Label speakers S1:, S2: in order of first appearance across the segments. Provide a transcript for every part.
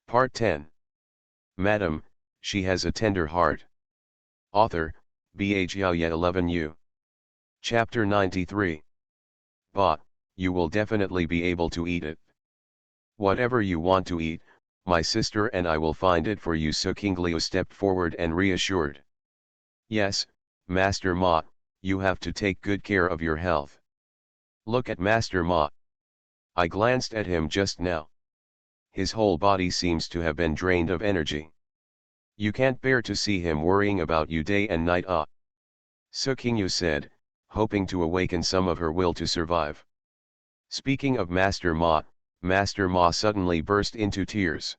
S1: Part 10. Madam, she has a tender heart. Author, Bh Yaoye 11U. Chapter 93. But, you will definitely be able to eat it. Whatever you want to eat, my sister and I will find it for you. So King Liu stepped forward and reassured. Yes, Master Ma, you have to take good care of your health. Look at Master Ma. I glanced at him just now. His whole body seems to have been drained of energy. You can't bear to see him worrying about you day and night. Su Qingyu said, hoping to awaken some of her will to survive. Speaking of Master Ma suddenly burst into tears.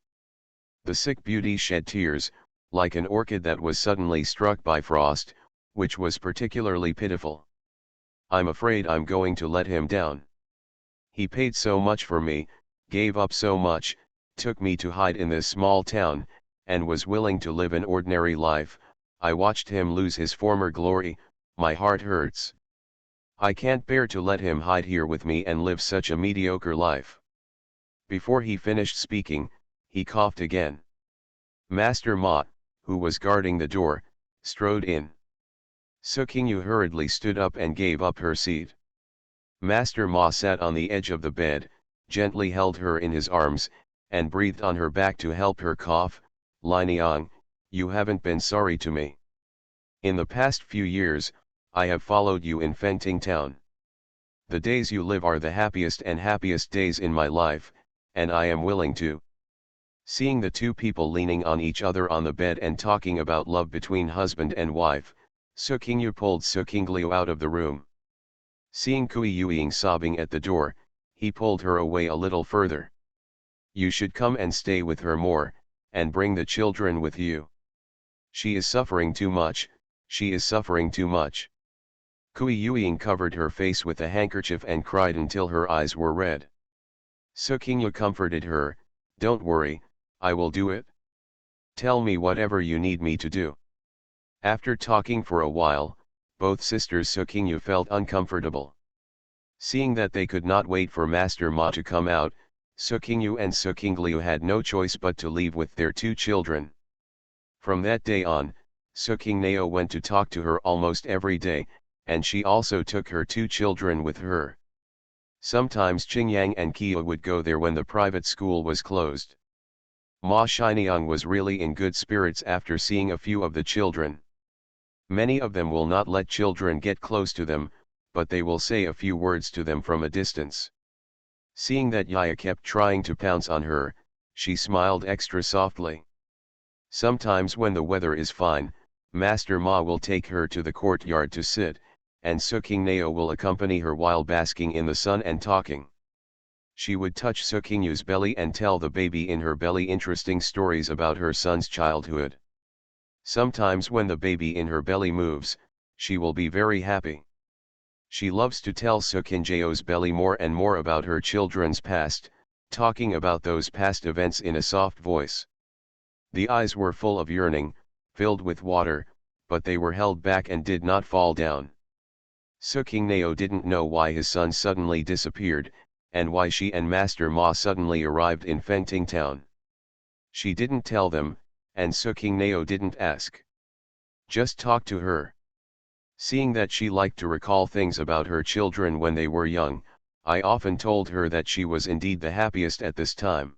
S1: The sick beauty shed tears, like an orchid that was suddenly struck by frost, which was particularly pitiful. I'm afraid I'm going to let him down. He paid so much for me, gave up so much, took me to hide in this small town, and was willing to live an ordinary life. I watched him lose his former glory. My heart hurts. I can't bear to let him hide here with me and live such a mediocre life. Before he finished speaking, he coughed again. Master Ma, who was guarding the door, strode in. Su Qingyu hurriedly stood up and gave up her seat. Master Ma sat on the edge of the bed, gently held her in his arms, and breathed on her back to help her cough. Liniang, you haven't been sorry to me. In the past few years, I have followed you in Fengting Town. The days you live are the happiest days in my life, and I am willing to. Seeing the two people leaning on each other on the bed and talking about love between husband and wife, Su Qingyu pulled Su Qingliu out of the room. Seeing Kui Yueying sobbing at the door, he pulled her away a little further. You should come and stay with her more, and bring the children with you. She is suffering too much, she is suffering too much. Kui Yueying covered her face with a handkerchief and cried until her eyes were red. Su Qingyu comforted her, don't worry, I will do it. Tell me whatever you need me to do. After talking for a while, both sisters Su Qingyu felt uncomfortable. Seeing that they could not wait for Master Ma to come out, Su Qingyu and Su Qingliu had no choice but to leave with their two children. From that day on, Su Qingneo went to talk to her almost every day, and she also took her two children with her. Sometimes Qingyang and Kia would go there when the private school was closed. Ma Shiniang was really in good spirits after seeing a few of the children. Many of them will not let children get close to them, but they will say a few words to them from a distance. Seeing that Yaya kept trying to pounce on her, she smiled extra softly. Sometimes when the weather is fine, Master Ma will take her to the courtyard to sit, and Su Qingneo will accompany her while basking in the sun and talking. She would touch Su Qingyu's belly and tell the baby in her belly interesting stories about her son's childhood. Sometimes when the baby in her belly moves, she will be very happy. She loves to tell Su Qingjeo's belly more and more about her children's past, talking about those past events in a soft voice. The eyes were full of yearning, filled with water, but they were held back and did not fall down. Su Qingneo didn't know why his son suddenly disappeared, and why she and Master Ma suddenly arrived in Fengting Town. She didn't tell them, and Su Qingneo didn't ask. Just talk to her. Seeing that she liked to recall things about her children when they were young, I often told her that she was indeed the happiest at this time.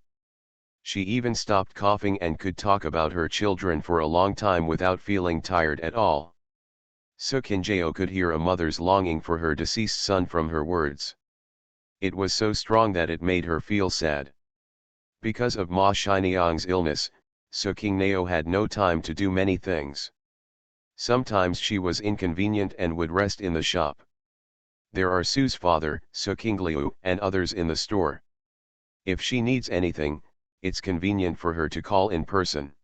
S1: She even stopped coughing and could talk about her children for a long time without feeling tired at all. Su Qingjeo could hear a mother's longing for her deceased son from her words. It was so strong that it made her feel sad. Because of Ma Shiniang's illness, Su Qingneo had no time to do many things. Sometimes she was inconvenient and would rest in the shop. There are Su's father, Su Qingliu, and others in the store. If she needs anything, it's convenient for her to call in person.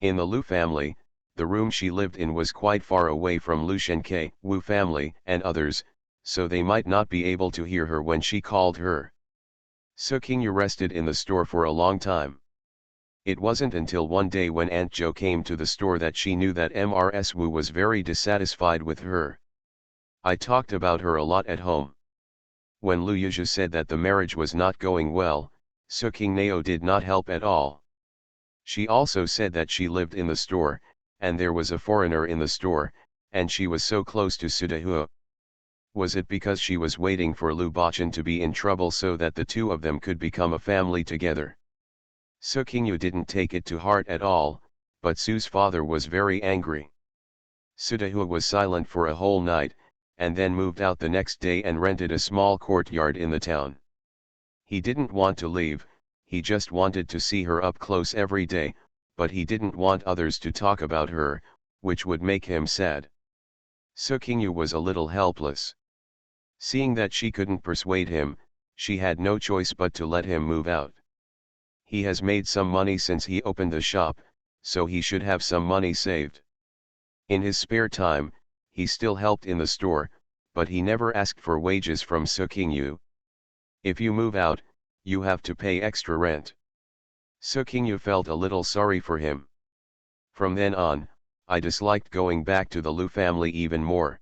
S1: In the Lu family, the room she lived in was quite far away from Lu Shenkei, Wu family, and others, so they might not be able to hear her when she called her. Su Qingyu rested in the store for a long time. It wasn't until one day when Aunt Jo came to the store that she knew that Mrs. Wu was very dissatisfied with her. I talked about her a lot at home. When Lu Yuzhu said that the marriage was not going well, Su Qingneo did not help at all. She also said that she lived in the store, and there was a foreigner in the store, and she was so close to Sudahua. Was it because she was waiting for Lu Bachan to be in trouble so that the two of them could become a family together? Su Qingyu didn't take it to heart at all, but Su's father was very angry. Sudahua was silent for a whole night, and then moved out the next day and rented a small courtyard in the town. He didn't want to leave, he just wanted to see her up close every day, but he didn't want others to talk about her, which would make him sad. Su Qingyu was a little helpless. Seeing that she couldn't persuade him, she had no choice but to let him move out. He has made some money since he opened the shop, so he should have some money saved. In his spare time, he still helped in the store, but he never asked for wages from Su Qingyu. If you move out, you have to pay extra rent. Su Qingyu felt a little sorry for him. From then on, I disliked going back to the Lu family even more.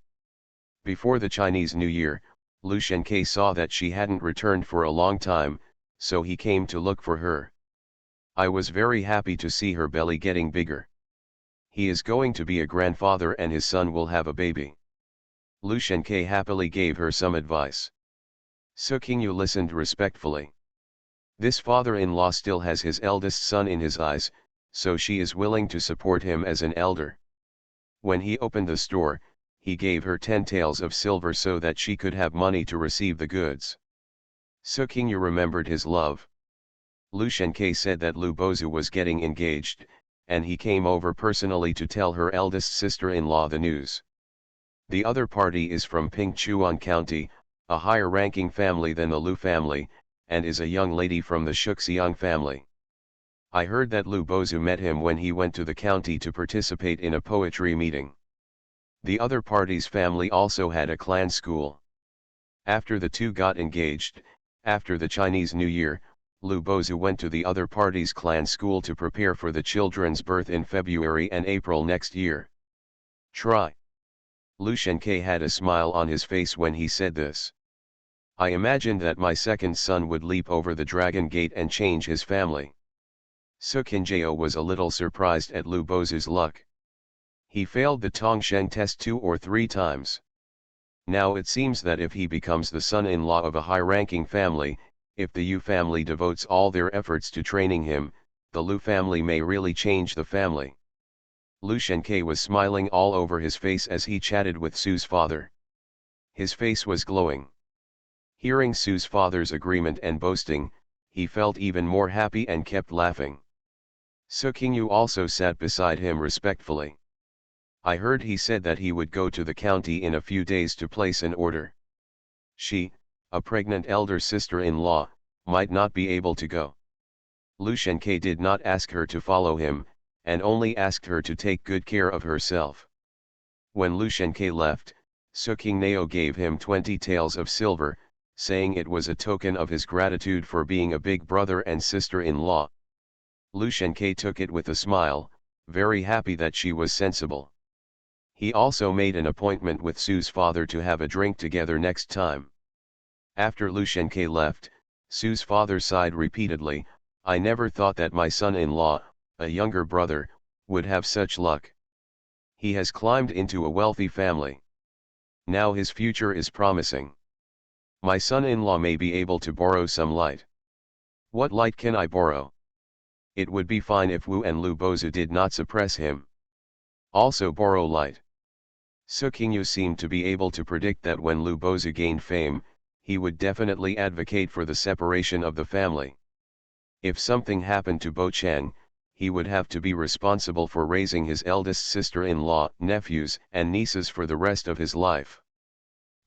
S1: Before the Chinese New Year, Lu Shenke saw that she hadn't returned for a long time, so he came to look for her. I was very happy to see her belly getting bigger. He is going to be a grandfather and his son will have a baby. Lu Shenke happily gave her some advice. Su Qingyu listened respectfully. This father-in-law still has his eldest son in his eyes, so she is willing to support him as an elder. When he opened the store, he gave her 10 taels of silver so that she could have money to receive the goods. Su Qingyu remembered his love. Lu Shenke said that Lu Bozu was getting engaged, and he came over personally to tell her eldest sister-in-law the news. The other party is from Pingchuan County, a higher-ranking family than the Lu family, and is a young lady from the Shuxiang family. I heard that Lu Bozu met him when he went to the county to participate in a poetry meeting. The other party's family also had a clan school. After the two got engaged, after the Chinese New Year, Lu Bozu went to the other party's clan school to prepare for the children's birth in February and April next year. Try. Lu Shenke had a smile on his face when he said this. I imagined that my second son would leap over the dragon gate and change his family. Su Qingjao was a little surprised at Lu Bozu's luck. He failed the Tongsheng test 2 or 3 times. Now it seems that if he becomes the son-in-law of a high-ranking family, if the Yu family devotes all their efforts to training him, the Lu family may really change the family. Lu Shenke was smiling all over his face as he chatted with Su's father. His face was glowing. Hearing Su's father's agreement and boasting, he felt even more happy and kept laughing. Su Qingyu also sat beside him respectfully. I heard he said that he would go to the county in a few days to place an order. She, a pregnant elder sister-in-law, might not be able to go. Lu Shenke did not ask her to follow him, and only asked her to take good care of herself. When Lu Shenke left, Su Qingnao gave him 20 taels of silver, saying it was a token of his gratitude for being a big brother and sister-in-law. Lu Shenke took it with a smile, very happy that she was sensible. He also made an appointment with Su's father to have a drink together next time. After Lu Shenke left, Su's father sighed repeatedly, I never thought that my son-in-law, a younger brother, would have such luck. He has climbed into a wealthy family. Now his future is promising. My son-in-law may be able to borrow some light. What light can I borrow? It would be fine if Wu and Lu Bozu did not suppress him. Also borrow light. Su Qingyu seemed to be able to predict that when Lu Bozu gained fame, he would definitely advocate for the separation of the family. If something happened to Bo Chang, he would have to be responsible for raising his eldest sister-in-law, nephews, and nieces for the rest of his life.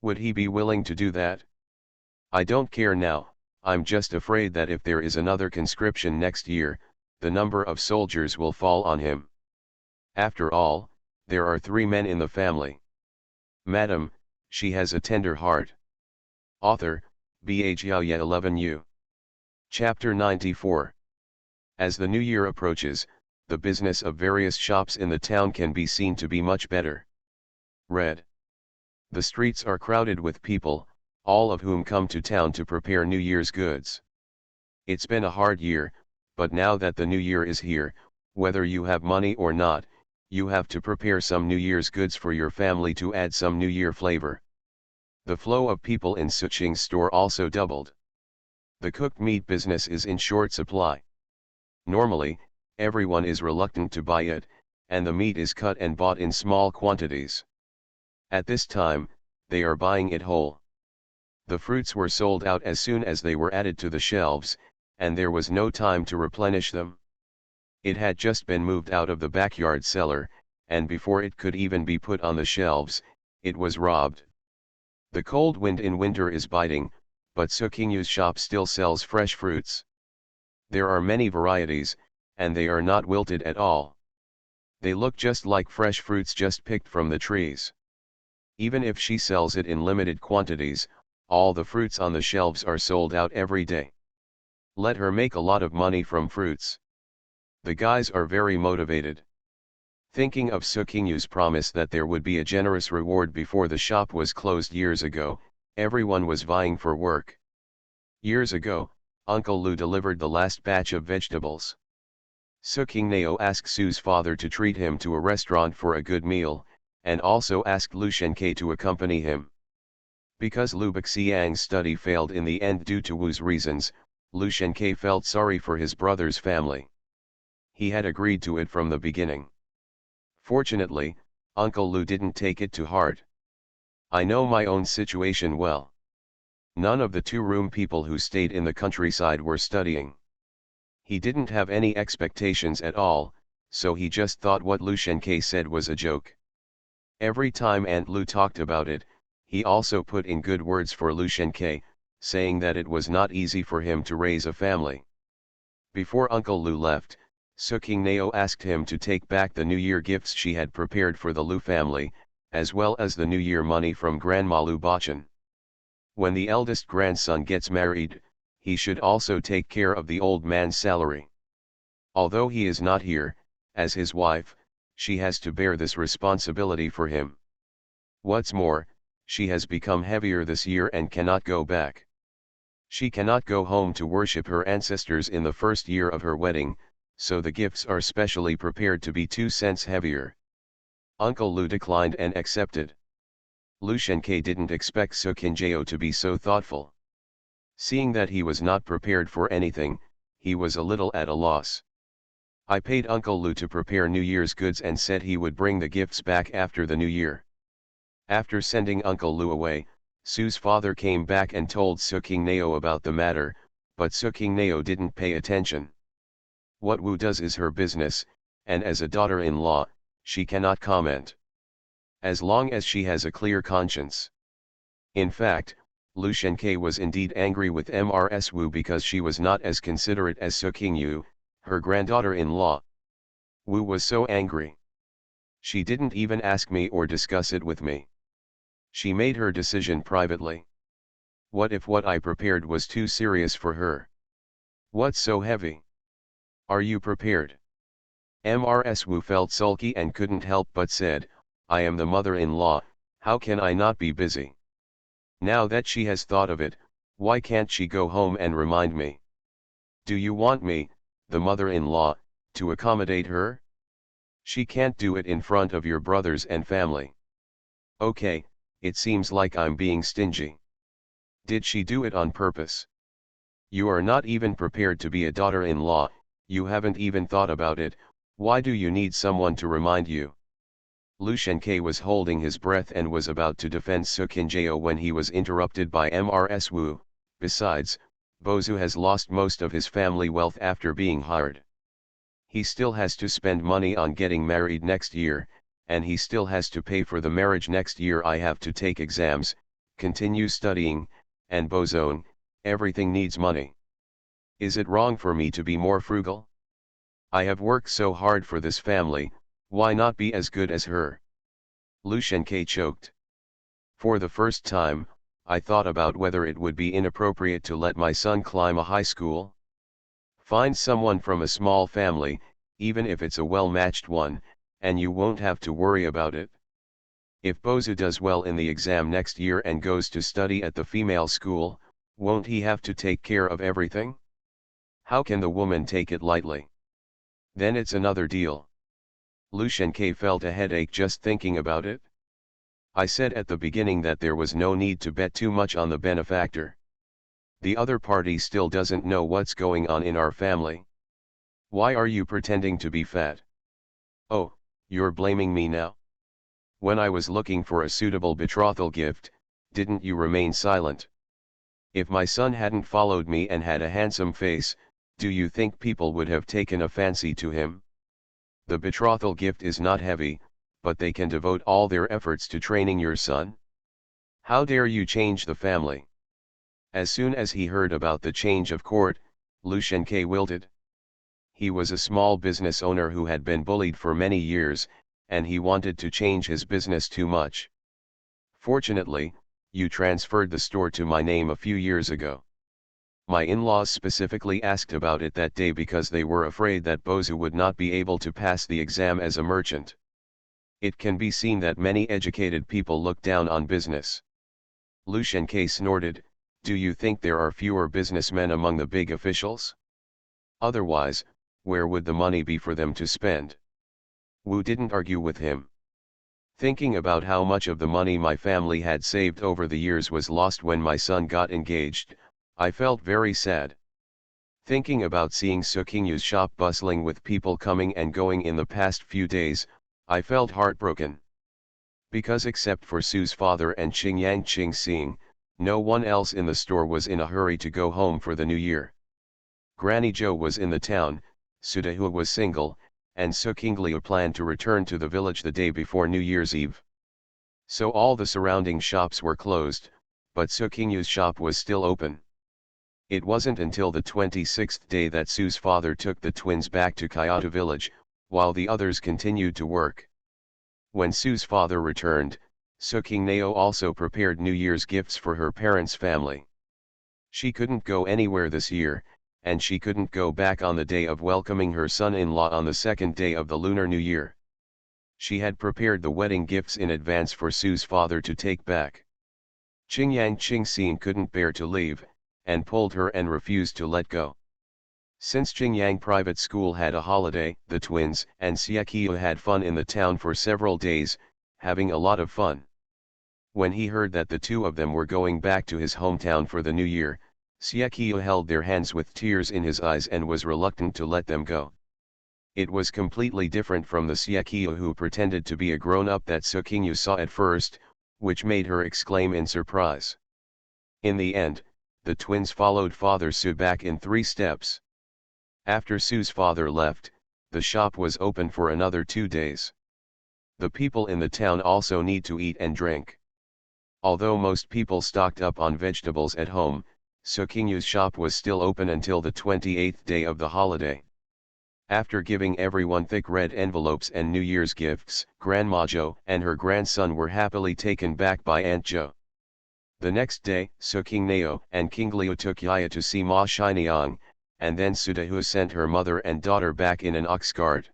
S1: Would he be willing to do that? I don't care now, I'm just afraid that if there is another conscription next year, the number of soldiers will fall on him. After all, there are 3 men in the family. Madam, she has a tender heart. Author, Ba Jiaoye 11U. Chapter 94. As the new year approaches, the business of various shops in the town can be seen to be much better. Read. The streets are crowded with people, all of whom come to town to prepare New Year's goods. It's been a hard year, but now that the new year is here, whether you have money or not, you have to prepare some New Year's goods for your family to add some New Year flavor. The flow of people in Suqing's store also doubled. The cooked meat business is in short supply. Normally, everyone is reluctant to buy it, and the meat is cut and bought in small quantities. At this time, they are buying it whole. The fruits were sold out as soon as they were added to the shelves, and there was no time to replenish them. It had just been moved out of the backyard cellar, and before it could even be put on the shelves, it was robbed. The cold wind in winter is biting, but Suqingyu's shop still sells fresh fruits. There are many varieties, and they are not wilted at all. They look just like fresh fruits just picked from the trees. Even if she sells it in limited quantities, all the fruits on the shelves are sold out every day. Let her make a lot of money from fruits. The guys are very motivated. Thinking of Suqingyu's promise that there would be a generous reward before the shop was closed years ago, everyone was vying for work. Years ago, Uncle Lu delivered the last batch of vegetables. Suqingnao asked Su's father to treat him to a restaurant for a good meal, and also asked Lu Shenke to accompany him. Because Lu Bixiang's study failed in the end due to Wu's reasons, Lu Shenke felt sorry for his brother's family. He had agreed to it from the beginning. Fortunately, Uncle Lu didn't take it to heart. I know my own situation well. None of the two-room people who stayed in the countryside were studying. He didn't have any expectations at all, so he just thought what Lu Shenke said was a joke. Every time Aunt Lu talked about it, he also put in good words for Lu Shenke, saying that it was not easy for him to raise a family. Before Uncle Lu left, Suqingnao asked him to take back the New Year gifts she had prepared for the Lu family, as well as the New Year money from Grandma Lu Bachan. When the eldest grandson gets married, he should also take care of the old man's salary. Although he is not here, as his wife, she has to bear this responsibility for him. What's more, she has become heavier this year and cannot go back. She cannot go home to worship her ancestors in the first year of her wedding, so the gifts are specially prepared to be 2 cents heavier. Uncle Lu declined and accepted. Lu Shenke didn't expect Suqingjao to be so thoughtful. Seeing that he was not prepared for anything, he was a little at a loss. I paid Uncle Lu to prepare New Year's goods and said he would bring the gifts back after the New Year. After sending Uncle Lu away, Su's father came back and told Suqingnao about the matter, but Suqingnao didn't pay attention. What Wu does is her business, and as a daughter-in-law, she cannot comment. As long as she has a clear conscience. In fact, Lu Shenke was indeed angry with Mrs. Wu because she was not as considerate as Suqingyu, her granddaughter-in-law. Wu was so angry. She didn't even ask me or discuss it with me. She made her decision privately. What if what I prepared was too serious for her? What's so heavy? Are you prepared? Mrs. Wu felt sulky and couldn't help but said, I am the mother-in-law, how can I not be busy? Now that she has thought of it, why can't she go home and remind me? Do you want me, the mother-in-law, to accommodate her? She can't do it in front of your brothers and family. Okay, it seems like I'm being stingy. Did she do it on purpose? You are not even prepared to be a daughter-in-law, you haven't even thought about it, why do you need someone to remind you? Lu Shenke was holding his breath and was about to defend Suqingjao when he was interrupted by Mrs. Wu. Besides, Bozu has lost most of his family wealth after being hired. He still has to spend money on getting married next year, and he still has to pay for the marriage next year. I have to take exams, continue studying, and Bozone, everything needs money. Is it wrong for me to be more frugal? I have worked so hard for this family, why not be as good as her? Lu Shenke choked. For the first time, I thought about whether it would be inappropriate to let my son climb a high school. Find someone from a small family, even if it's a well-matched one, and you won't have to worry about it. If Bozu does well in the exam next year and goes to study at the female school, won't he have to take care of everything? How can the woman take it lightly? Then it's another deal. Lu Shenke felt a headache just thinking about it. I said at the beginning that there was no need to bet too much on the benefactor. The other party still doesn't know what's going on in our family. Why are you pretending to be fat? Oh, you're blaming me now? When I was looking for a suitable betrothal gift, didn't you remain silent? If my son hadn't followed me and had a handsome face, do you think people would have taken a fancy to him? The betrothal gift is not heavy, but they can devote all their efforts to training your son. How dare you change the family? As soon as he heard about the change of court, Lu Shenke wilted. He was a small business owner who had been bullied for many years, and he wanted to change his business too much. Fortunately, you transferred the store to my name a few years ago. My in-laws specifically asked about it that day because they were afraid that Bozu would not be able to pass the exam as a merchant. It can be seen that many educated people look down on business. Lu Shenke snorted, do you think there are fewer businessmen among the big officials? Otherwise, where would the money be for them to spend? Wu didn't argue with him. Thinking about how much of the money my family had saved over the years was lost when my son got engaged, I felt very sad. Thinking about seeing Sukingyu's shop bustling with people coming and going in the past few days, I felt heartbroken. Because except for Su's father and Qingyang Qingxing, no one else in the store was in a hurry to go home for the new year. Granny Zhou was in the town, Su Dehu was single, and Su Qingliu planned to return to the village the day before New Year's Eve. So all the surrounding shops were closed, but Su Qingyu's shop was still open. It wasn't until the 26th day that Su's father took the twins back to Kyoto village, while the others continued to work. When Su's father returned, Su Qingneo also prepared New Year's gifts for her parents' family. She couldn't go anywhere this year, and she couldn't go back on the day of welcoming her son-in-law on the second day of the Lunar New Year. She had prepared the wedding gifts in advance for Su's father to take back. Qingyang Qingxin couldn't bear to leave, and pulled her and refused to let go. Since Qingyang Private School had a holiday, the twins and Xiaqiu had fun in the town for several days, having a lot of fun. When he heard that the two of them were going back to his hometown for the new year, Xiaqiu held their hands with tears in his eyes and was reluctant to let them go. It was completely different from the Xiaqiu who pretended to be a grown-up that Su Qingyu saw at first, which made her exclaim in surprise. In the end, the twins followed Father Su back in 3 steps. After Su's father left, the shop was open for another 2 days. The people in the town also need to eat and drink. Although most people stocked up on vegetables at home, Su Qingyu's shop was still open until the 28th day of the holiday. After giving everyone thick red envelopes and New Year's gifts, Grandma Zhou and her grandson were happily taken back by Aunt Zhou. The next day, Su Qingneo and Qingliu took Yaya to see Ma Shiniang, and then Su Dehu sent her mother and daughter back in an ox cart.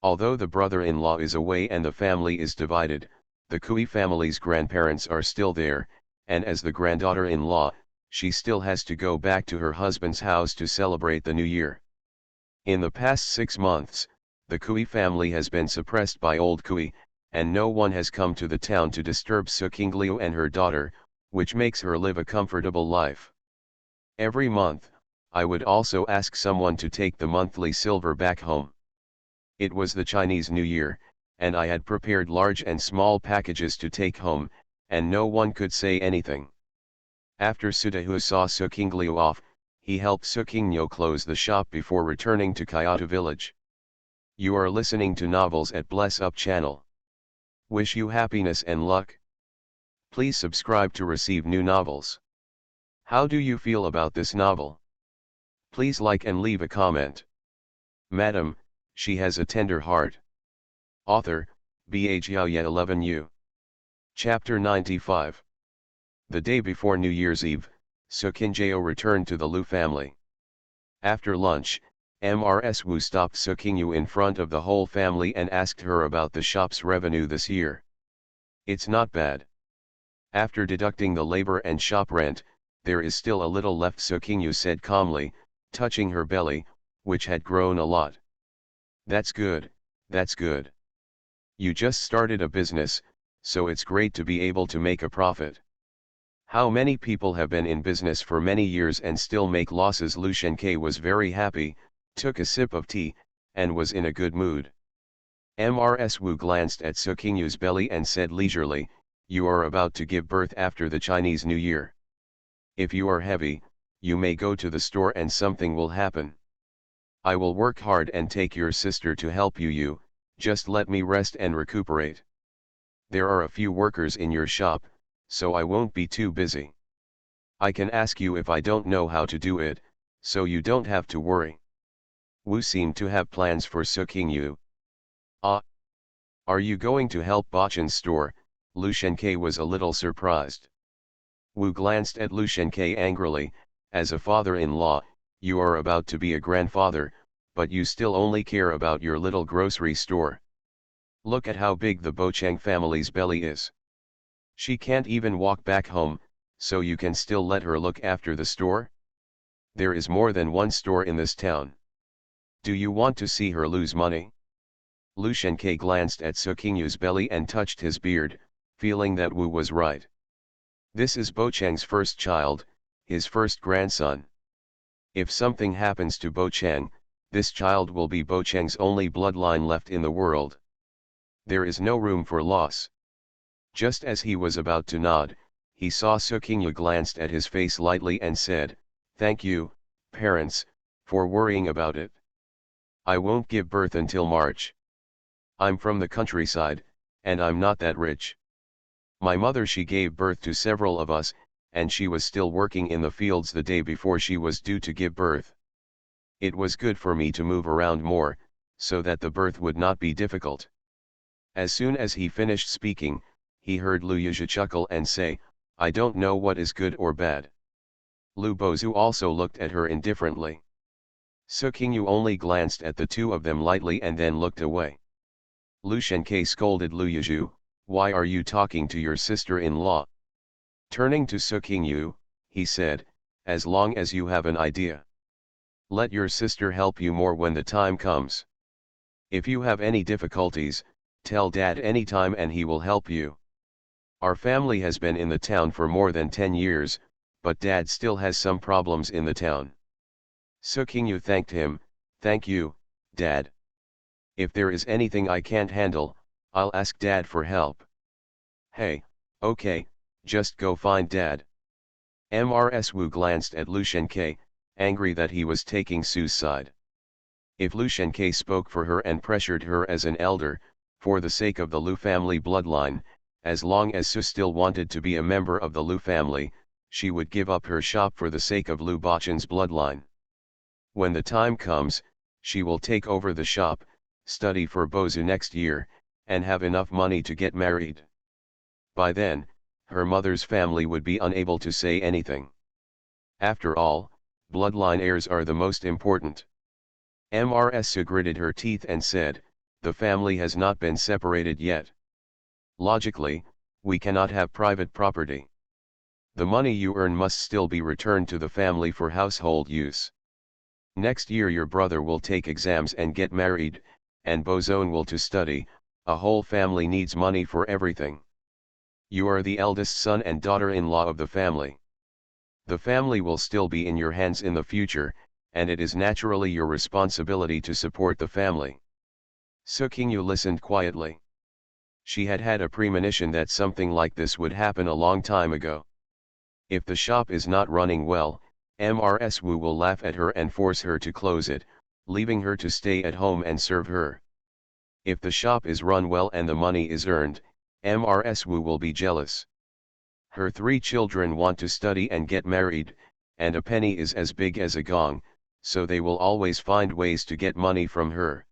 S1: Although the brother-in-law is away and the family is divided, the Kui family's grandparents are still there, and as the granddaughter-in-law, she still has to go back to her husband's house to celebrate the new year. In the past 6 months, the Kui family has been suppressed by old Kui, and no one has come to the town to disturb Su Qingliu and her daughter, which makes her live a comfortable life. Every month, I would also ask someone to take the monthly silver back home. It was the Chinese New Year, and I had prepared large and small packages to take home, and no one could say anything. After Su Dehu saw Su Qingliu off, he helped Su Qingnyo close the shop before returning to Kyoto village. You are listening to Novels at Bless Up channel. Wish you happiness and luck. Please subscribe to receive new novels. How do you feel about this novel? Please like and leave a comment. Madam, she has a tender heart. Author, Ba Jiaoye 11U. Chapter 95. The day before New Year's Eve, Su Qingjao returned to the Lu family. After lunch, Mrs. Wu stopped Su Qingyu in front of the whole family and asked her about the shop's revenue this year. It's not bad. After deducting the labor and shop rent, there is still a little left, Su Qingyu said calmly, touching her belly, which had grown a lot. That's good, that's good. You just started a business, so it's great to be able to make a profit. How many people have been in business for many years and still make losses? Lu Shenke was very happy, took a sip of tea, and was in a good mood. Mrs. Wu glanced at Su Qingyu's belly and said leisurely, "You are about to give birth after the Chinese New Year. If you are heavy, you may go to the store and something will happen. I will work hard and take your sister to help you, just let me rest and recuperate. There are a few workers in your shop, so I won't be too busy. I can ask you if I don't know how to do it, so you don't have to worry." Wu seemed to have plans for Su Qingyu. "Ah, are you going to help Bachan's store?" Lu Shenke was a little surprised. Wu glanced at Lu Shenke angrily. "As a father-in-law, you are about to be a grandfather, but you still only care about your little grocery store. Look at how big the Bochang family's belly is. She can't even walk back home, so you can still let her look after the store? There is more than one store in this town. Do you want to see her lose money?" Lu Shenke glanced at Su Qingyu's belly and touched his beard, feeling that Wu was right. This is Bochang's first child, his first grandson. If something happens to Bochang, this child will be Bochang's only bloodline left in the world. There is no room for loss. Just as he was about to nod, he saw Su Qingyu glanced at his face lightly and said, "Thank you, parents, for worrying about it. I won't give birth until March. I'm from the countryside, and I'm not that rich. My mother, she gave birth to several of us, and she was still working in the fields the day before she was due to give birth. It was good for me to move around more, so that the birth would not be difficult." As soon as he finished speaking, he heard Lu Yuzhi chuckle and say, "I don't know what is good or bad." Lu Bozu also looked at her indifferently. Su Qingyu only glanced at the two of them lightly and then looked away. Lu Shenke scolded Lu Yuzhu, "Why are you talking to your sister-in-law?" Turning to Su Qingyu, he said, "As long as you have an idea, let your sister help you more when the time comes. If you have any difficulties, tell Dad anytime and he will help you. Our family has been in the town for more than 10 years, but Dad still has some problems in the town." Su Qingyu thanked him, "Thank you, Dad. If there is anything I can't handle, I'll ask Dad for help." "Hey, okay, just go find Dad." Mrs. Wu glanced at Lu Shenke, angry that he was taking Su's side. If Lu Shenke spoke for her and pressured her as an elder, for the sake of the Lu family bloodline, as long as Su still wanted to be a member of the Lu family, she would give up her shop for the sake of Lu Bachan's bloodline. When the time comes, she will take over the shop, study for Bozu next year, and have enough money to get married. By then, her mother's family would be unable to say anything. After all, bloodline heirs are the most important. Mrs. Su gritted her teeth and said, "The family has not been separated yet. Logically, we cannot have private property. The money you earn must still be returned to the family for household use. Next year your brother will take exams and get married, and Bozone will to study. A whole family needs money for everything. You are the eldest son and daughter-in-law of the family. The family will still be in your hands in the future, and it is naturally your responsibility to support the family." Su Qingyu listened quietly. She had had a premonition that something like this would happen a long time ago. If the shop is not running well, Mrs. Wu will laugh at her and force her to close it, leaving her to stay at home and serve her. If the shop is run well and the money is earned, Mrs. Wu will be jealous. Her 3 children want to study and get married, and a penny is as big as a gong, so they will always find ways to get money from her.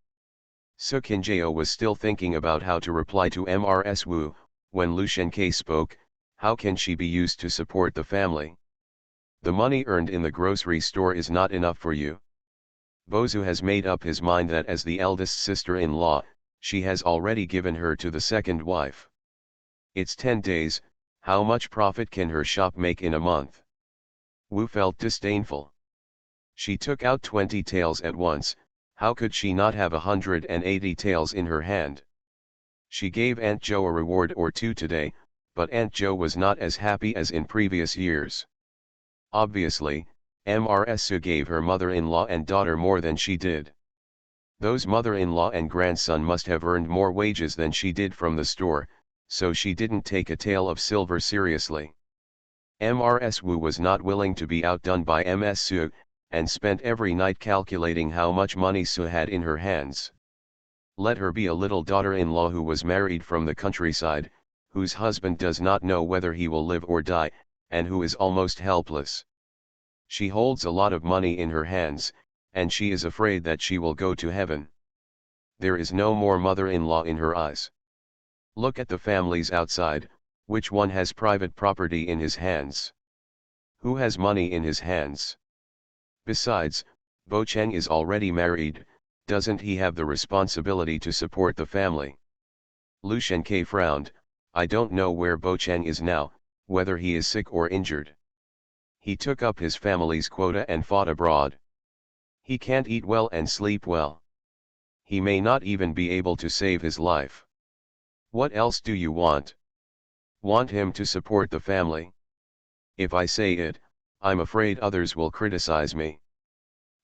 S1: Su Qingjao was still thinking about how to reply to Mrs. Wu, when Lu Shenke spoke. How can she be used to support the family? The money earned in the grocery store is not enough for you. Bozu has made up his mind that as the eldest sister-in-law, she has already given her to the second wife. It's 10 days, how much profit can her shop make in a month? Wu felt disdainful. She took out 20 taels at once. How could she not have 180 taels in her hand? She gave Aunt Jo a reward or two today, but Aunt Jo was not as happy as in previous years. Obviously, Mrs. Su gave her mother-in-law and daughter more than she did. Those mother-in-law and grandson must have earned more wages than she did from the store, so she didn't take a tael of silver seriously. Mrs. Wu was not willing to be outdone by Ms. Su, and spent every night calculating how much money Su had in her hands. Let her be a little daughter-in-law who was married from the countryside, whose husband does not know whether he will live or die, and who is almost helpless. She holds a lot of money in her hands, and she is afraid that she will go to heaven. There is no more mother-in-law in her eyes. Look at the families outside, which one has private property in his hands? Who has money in his hands? Besides, Bo Cheng is already married, doesn't he have the responsibility to support the family? Lu Shenke frowned. I don't know where Bo Cheng is now, whether he is sick or injured. He took up his family's quota and fought abroad. He can't eat well and sleep well. He may not even be able to save his life. What else do you want? Want him to support the family? If I say it, I'm afraid others will criticize me.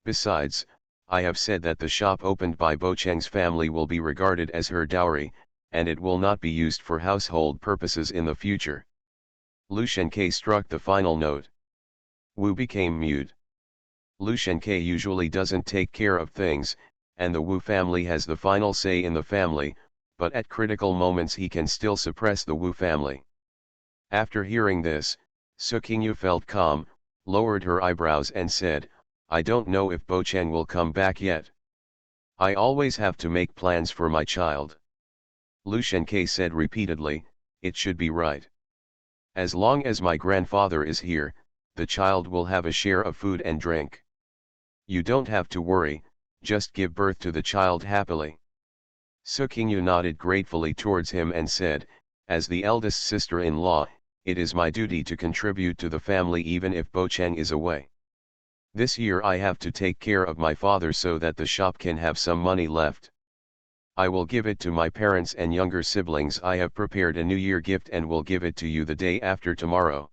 S1: Besides, I have said that the shop opened by Bo Cheng's family will be regarded as her dowry, and it will not be used for household purposes in the future. Lu Shenke struck the final note. Wu became mute. Lu Shenke usually doesn't take care of things, and the Wu family has the final say in the family, but at critical moments he can still suppress the Wu family. After hearing this, Su Qingyu felt calm, lowered her eyebrows and said, I don't know if Bo Cheng will come back yet. I always have to make plans for my child. Lu Shenke said repeatedly, it should be right. As long as my grandfather is here, the child will have a share of food and drink. You don't have to worry, just give birth to the child happily. Su Qingyu nodded gratefully towards him and said, as the eldest sister-in-law, it is my duty to contribute to the family even if Bo Cheng is away. This year I have to take care of my father so that the shop can have some money left. I will give it to my parents and younger siblings. I have prepared a New Year gift and will give it to you the day after tomorrow.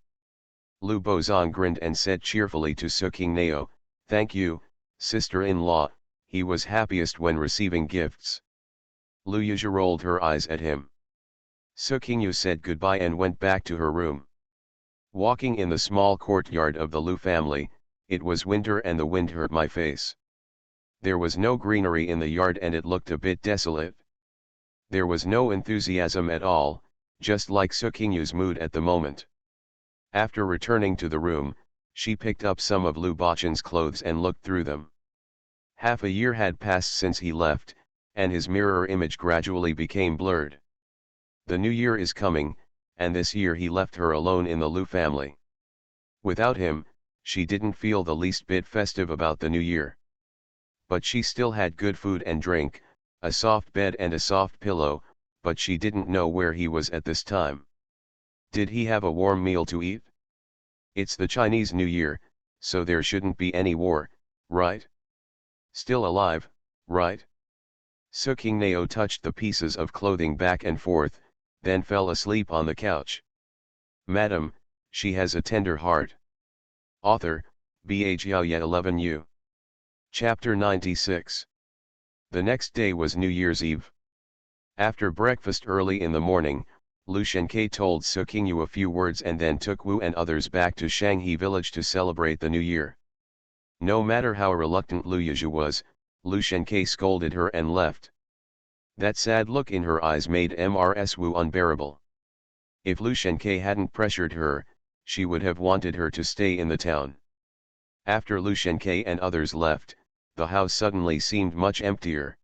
S1: Lu Bozong grinned and said cheerfully to Su Qingnao, thank you, sister-in-law. He was happiest when receiving gifts. Lu Yuzhi rolled her eyes at him. Su Qingyu said goodbye and went back to her room. Walking in the small courtyard of the Lu family, it was winter and the wind hurt my face. There was no greenery in the yard and it looked a bit desolate. There was no enthusiasm at all, just like Su Qingyu's mood at the moment. After returning to the room, she picked up some of Lu Bachen's clothes and looked through them. Half a year had passed since he left, and his mirror image gradually became blurred. The new year is coming, and this year he left her alone in the Lu family. Without him, she didn't feel the least bit festive about the new year. But she still had good food and drink, a soft bed and a soft pillow, but she didn't know where he was at this time. Did he have a warm meal to eat? It's the Chinese New Year, so there shouldn't be any war, right? Still alive, right? Su Qingnao touched the pieces of clothing back and forth, then fell asleep on the couch. Madam, she has a tender heart. Author, Bha Xiaoye 11U. Chapter 96. The next day was New Year's Eve. After breakfast early in the morning, Lu Shenke told Su Qingyu a few words and then took Wu and others back to Shanghe village to celebrate the New Year. No matter how reluctant Lu Yuzhi was, Lu Shenke scolded her and left. That sad look in her eyes made Mrs. Wu unbearable. If Lu Shenke hadn't pressured her, she would have wanted her to stay in the town. After Lu Shenke and others left, the house suddenly seemed much emptier.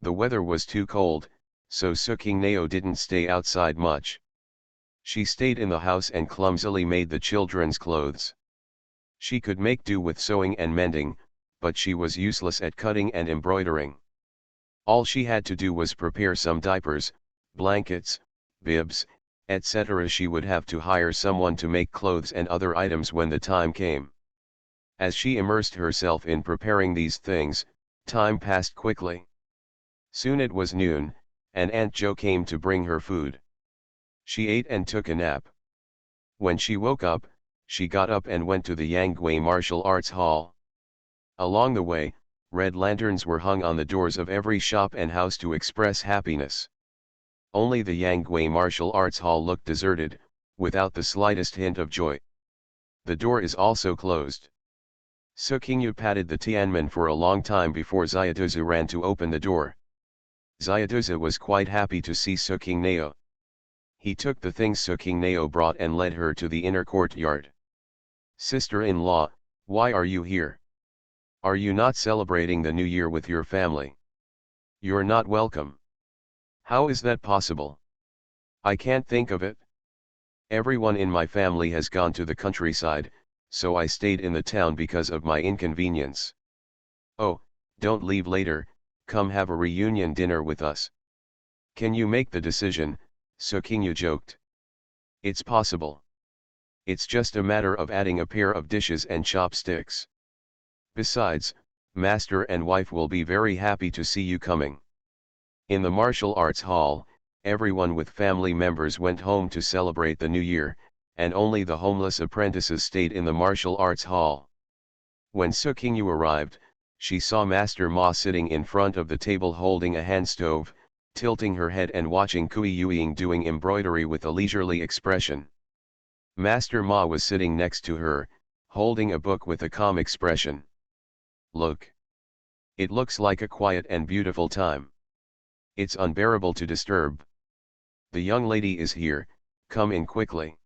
S1: The weather was too cold, so Su Qingnao didn't stay outside much. She stayed in the house and clumsily made the children's clothes. She could make do with sewing and mending, but she was useless at cutting and embroidering. All she had to do was prepare some diapers, blankets, bibs, etc. She would have to hire someone to make clothes and other items when the time came. As she immersed herself in preparing these things, Time passed quickly. Soon it was noon, and Aunt Jo came to bring her food. She ate and took a nap. When she woke up, she got up and went to the Yangui Martial Arts Hall. Along the way, red lanterns were hung on the doors of every shop and house to express happiness. Only the Yangui Martial Arts Hall looked deserted, without the slightest hint of joy. The door is also closed. Su Qingyu patted the Tianmen for a long time before Xiaoduzi ran to open the door. Xiaoduzi was quite happy to see Su Qingnao. He took the things Su Qingnao brought and led her to the inner courtyard. "Sister-in-law, why are you here? Are you not celebrating the new year with your family? You're not welcome. How is that possible? I can't think of it. Everyone in my family has gone to the countryside, so I stayed in the town because of my inconvenience. Oh, don't leave later, come have a reunion dinner with us. Can you make the decision?" Su Qingyu joked. "It's possible. It's just a matter of adding a pair of dishes and chopsticks. Besides, master and wife will be very happy to see you coming." In the martial arts hall, everyone with family members went home to celebrate the new year, and only the homeless apprentices stayed in the martial arts hall. When Su Qingyu arrived, she saw Master Ma sitting in front of the table holding a hand stove, tilting her head and watching Kui Yuing doing embroidery with a leisurely expression. Master Ma was sitting next to her, holding a book with a calm expression. "Look. It looks like a quiet and beautiful time. It's unbearable to disturb. The young lady is here, come in quickly.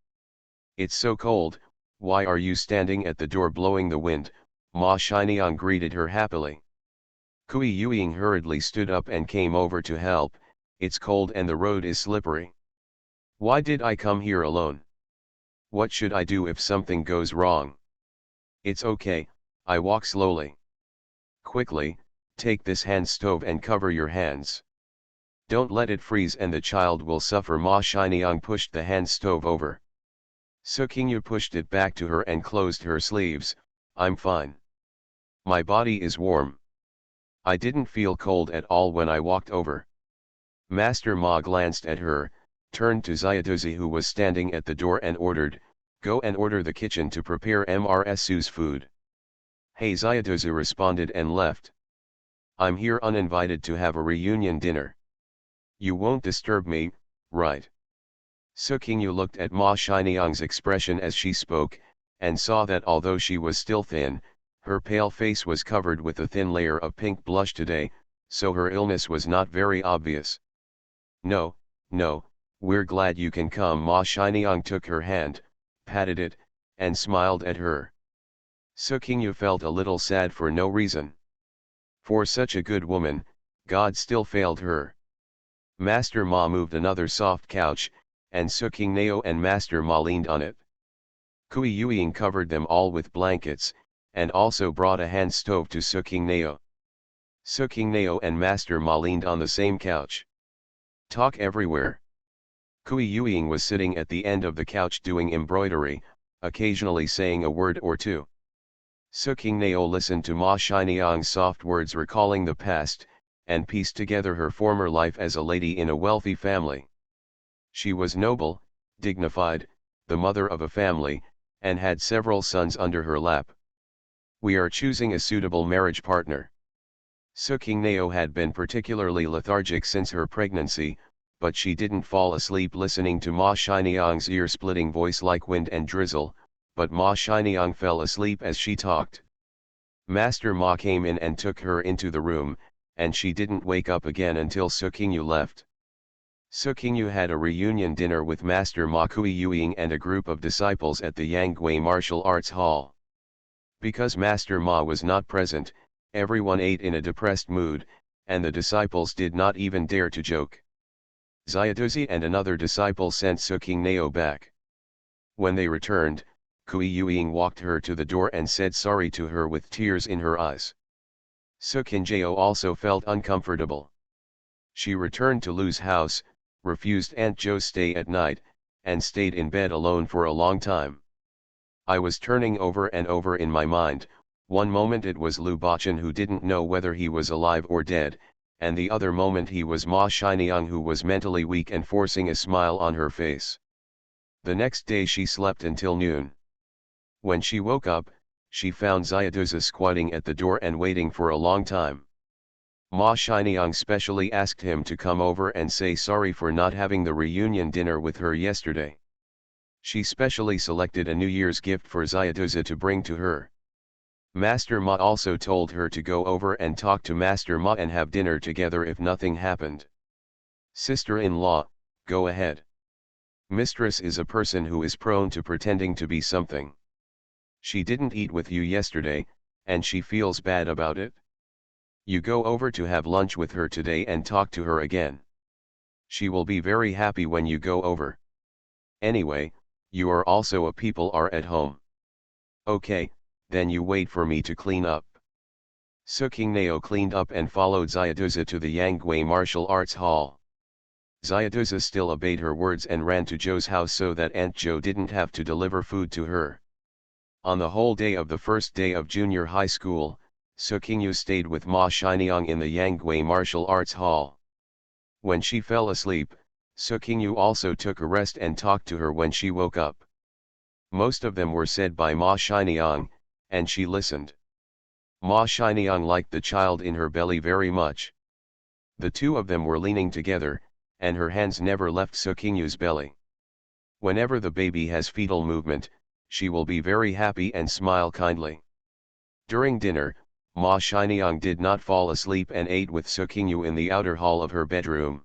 S1: It's so cold, why are you standing at the door blowing the wind?" Ma Shinyang greeted her happily. Kui Yuing hurriedly stood up and came over to help. "It's cold and the road is slippery. Why did I come here alone? What should I do if something goes wrong? It's okay, I walk slowly. Quickly, take this hand stove and cover your hands. Don't let it freeze and the child will suffer." Ma Shinyang pushed the hand stove over. Su Qingyu pushed it back to her and closed her sleeves. "I'm fine. My body is warm. I didn't feel cold at all when I walked over." Master Ma glanced at her, turned to Xiaoduzi who was standing at the door and ordered, "Go and order the kitchen to prepare MRSU's food." "Hey," Xiaoduzi responded and left. "I'm here uninvited to have a reunion dinner. You won't disturb me, right?" Su Qingyu looked at Ma Shinyang's expression as she spoke, and saw that although she was still thin, her pale face was covered with a thin layer of pink blush today, so her illness was not very obvious. "No, no, we're glad you can come." Ma Shinyang took her hand, patted it, and smiled at her. Su Qingyu felt a little sad for no reason. For such a good woman, God still failed her. Master Ma moved another soft couch, and Su Qingnao and Master Ma leaned on it. Kui Yuing covered them all with blankets, and also brought a hand stove to Su Qingnao. Su Qingnao and Master Ma leaned on the same couch. Talk everywhere. Kui Yuing was sitting at the end of the couch doing embroidery, occasionally saying a word or two. Su Qingnao listened to Ma Shinyang's soft words recalling the past, and pieced together her former life as a lady in a wealthy family. She was noble, dignified, the mother of a family, and had several sons under her lap. "We are choosing a suitable marriage partner." Su Qingnao had been particularly lethargic since her pregnancy, but she didn't fall asleep listening to Ma Shinyang's ear-splitting voice like wind and drizzle, but Ma Shinyang fell asleep as she talked. Master Ma came in and took her into the room, and she didn't wake up again until Su Qingyu left. Su Qingyu had a reunion dinner with Master Ma, Kui Yuing and a group of disciples at the Yangui Martial Arts Hall. Because Master Ma was not present, everyone ate in a depressed mood, and the disciples did not even dare to joke. Xiaoduzi and another disciple sent Su Qingnao back. When they returned, Kui Yuing walked her to the door and said sorry to her with tears in her eyes. Su Qingjao also felt uncomfortable. She returned to Lu's house, refused Aunt Jo's stay at night, and stayed in bed alone for a long time. "I was turning over and over in my mind, One moment it was Lu Bachan who didn't know whether he was alive or dead, and the other moment he was Ma Shinyang who was mentally weak and forcing a smile on her face. The next day she slept until noon. When she woke up, she found Xiaoduzi squatting at the door and waiting for a long time. Ma Shinyang specially asked him to come over and say sorry for not having the reunion dinner with her yesterday. She specially selected a New Year's gift for Xiaoduzi to bring to her. Master Ma also told her to go over and talk to Master Ma and have dinner together if nothing happened. Sister-in-law, go ahead. Mistress is a person who is prone to pretending to be something. She didn't eat with you yesterday, and she feels bad about it. You go over to have lunch with her today and talk to her again. She will be very happy when you go over. Anyway, you are also a people are at home. Okay, then you wait for me to clean up. Su Qingnao cleaned up and followed Xiaoduzi to the Yangui Martial Arts Hall. Xiaoduzi still obeyed her words and ran to Zhou's house so that Aunt Zhou didn't have to deliver food to her. On the whole day of the first day of junior high school, Su Qingyu stayed with Ma Shinyang in the Yangui Martial Arts Hall. When she fell asleep, Su Qingyu also took a rest and talked to her when she woke up. Most of them were said by Ma Shinyang, and she listened. Ma Shinyang liked the child in her belly very much. The two of them were leaning together, and her hands never left Su Qingyu's belly. Whenever the baby has fetal movement, she will be very happy and smile kindly. During dinner, Ma Shinyang did not fall asleep and ate with Su Qingyu in the outer hall of her bedroom.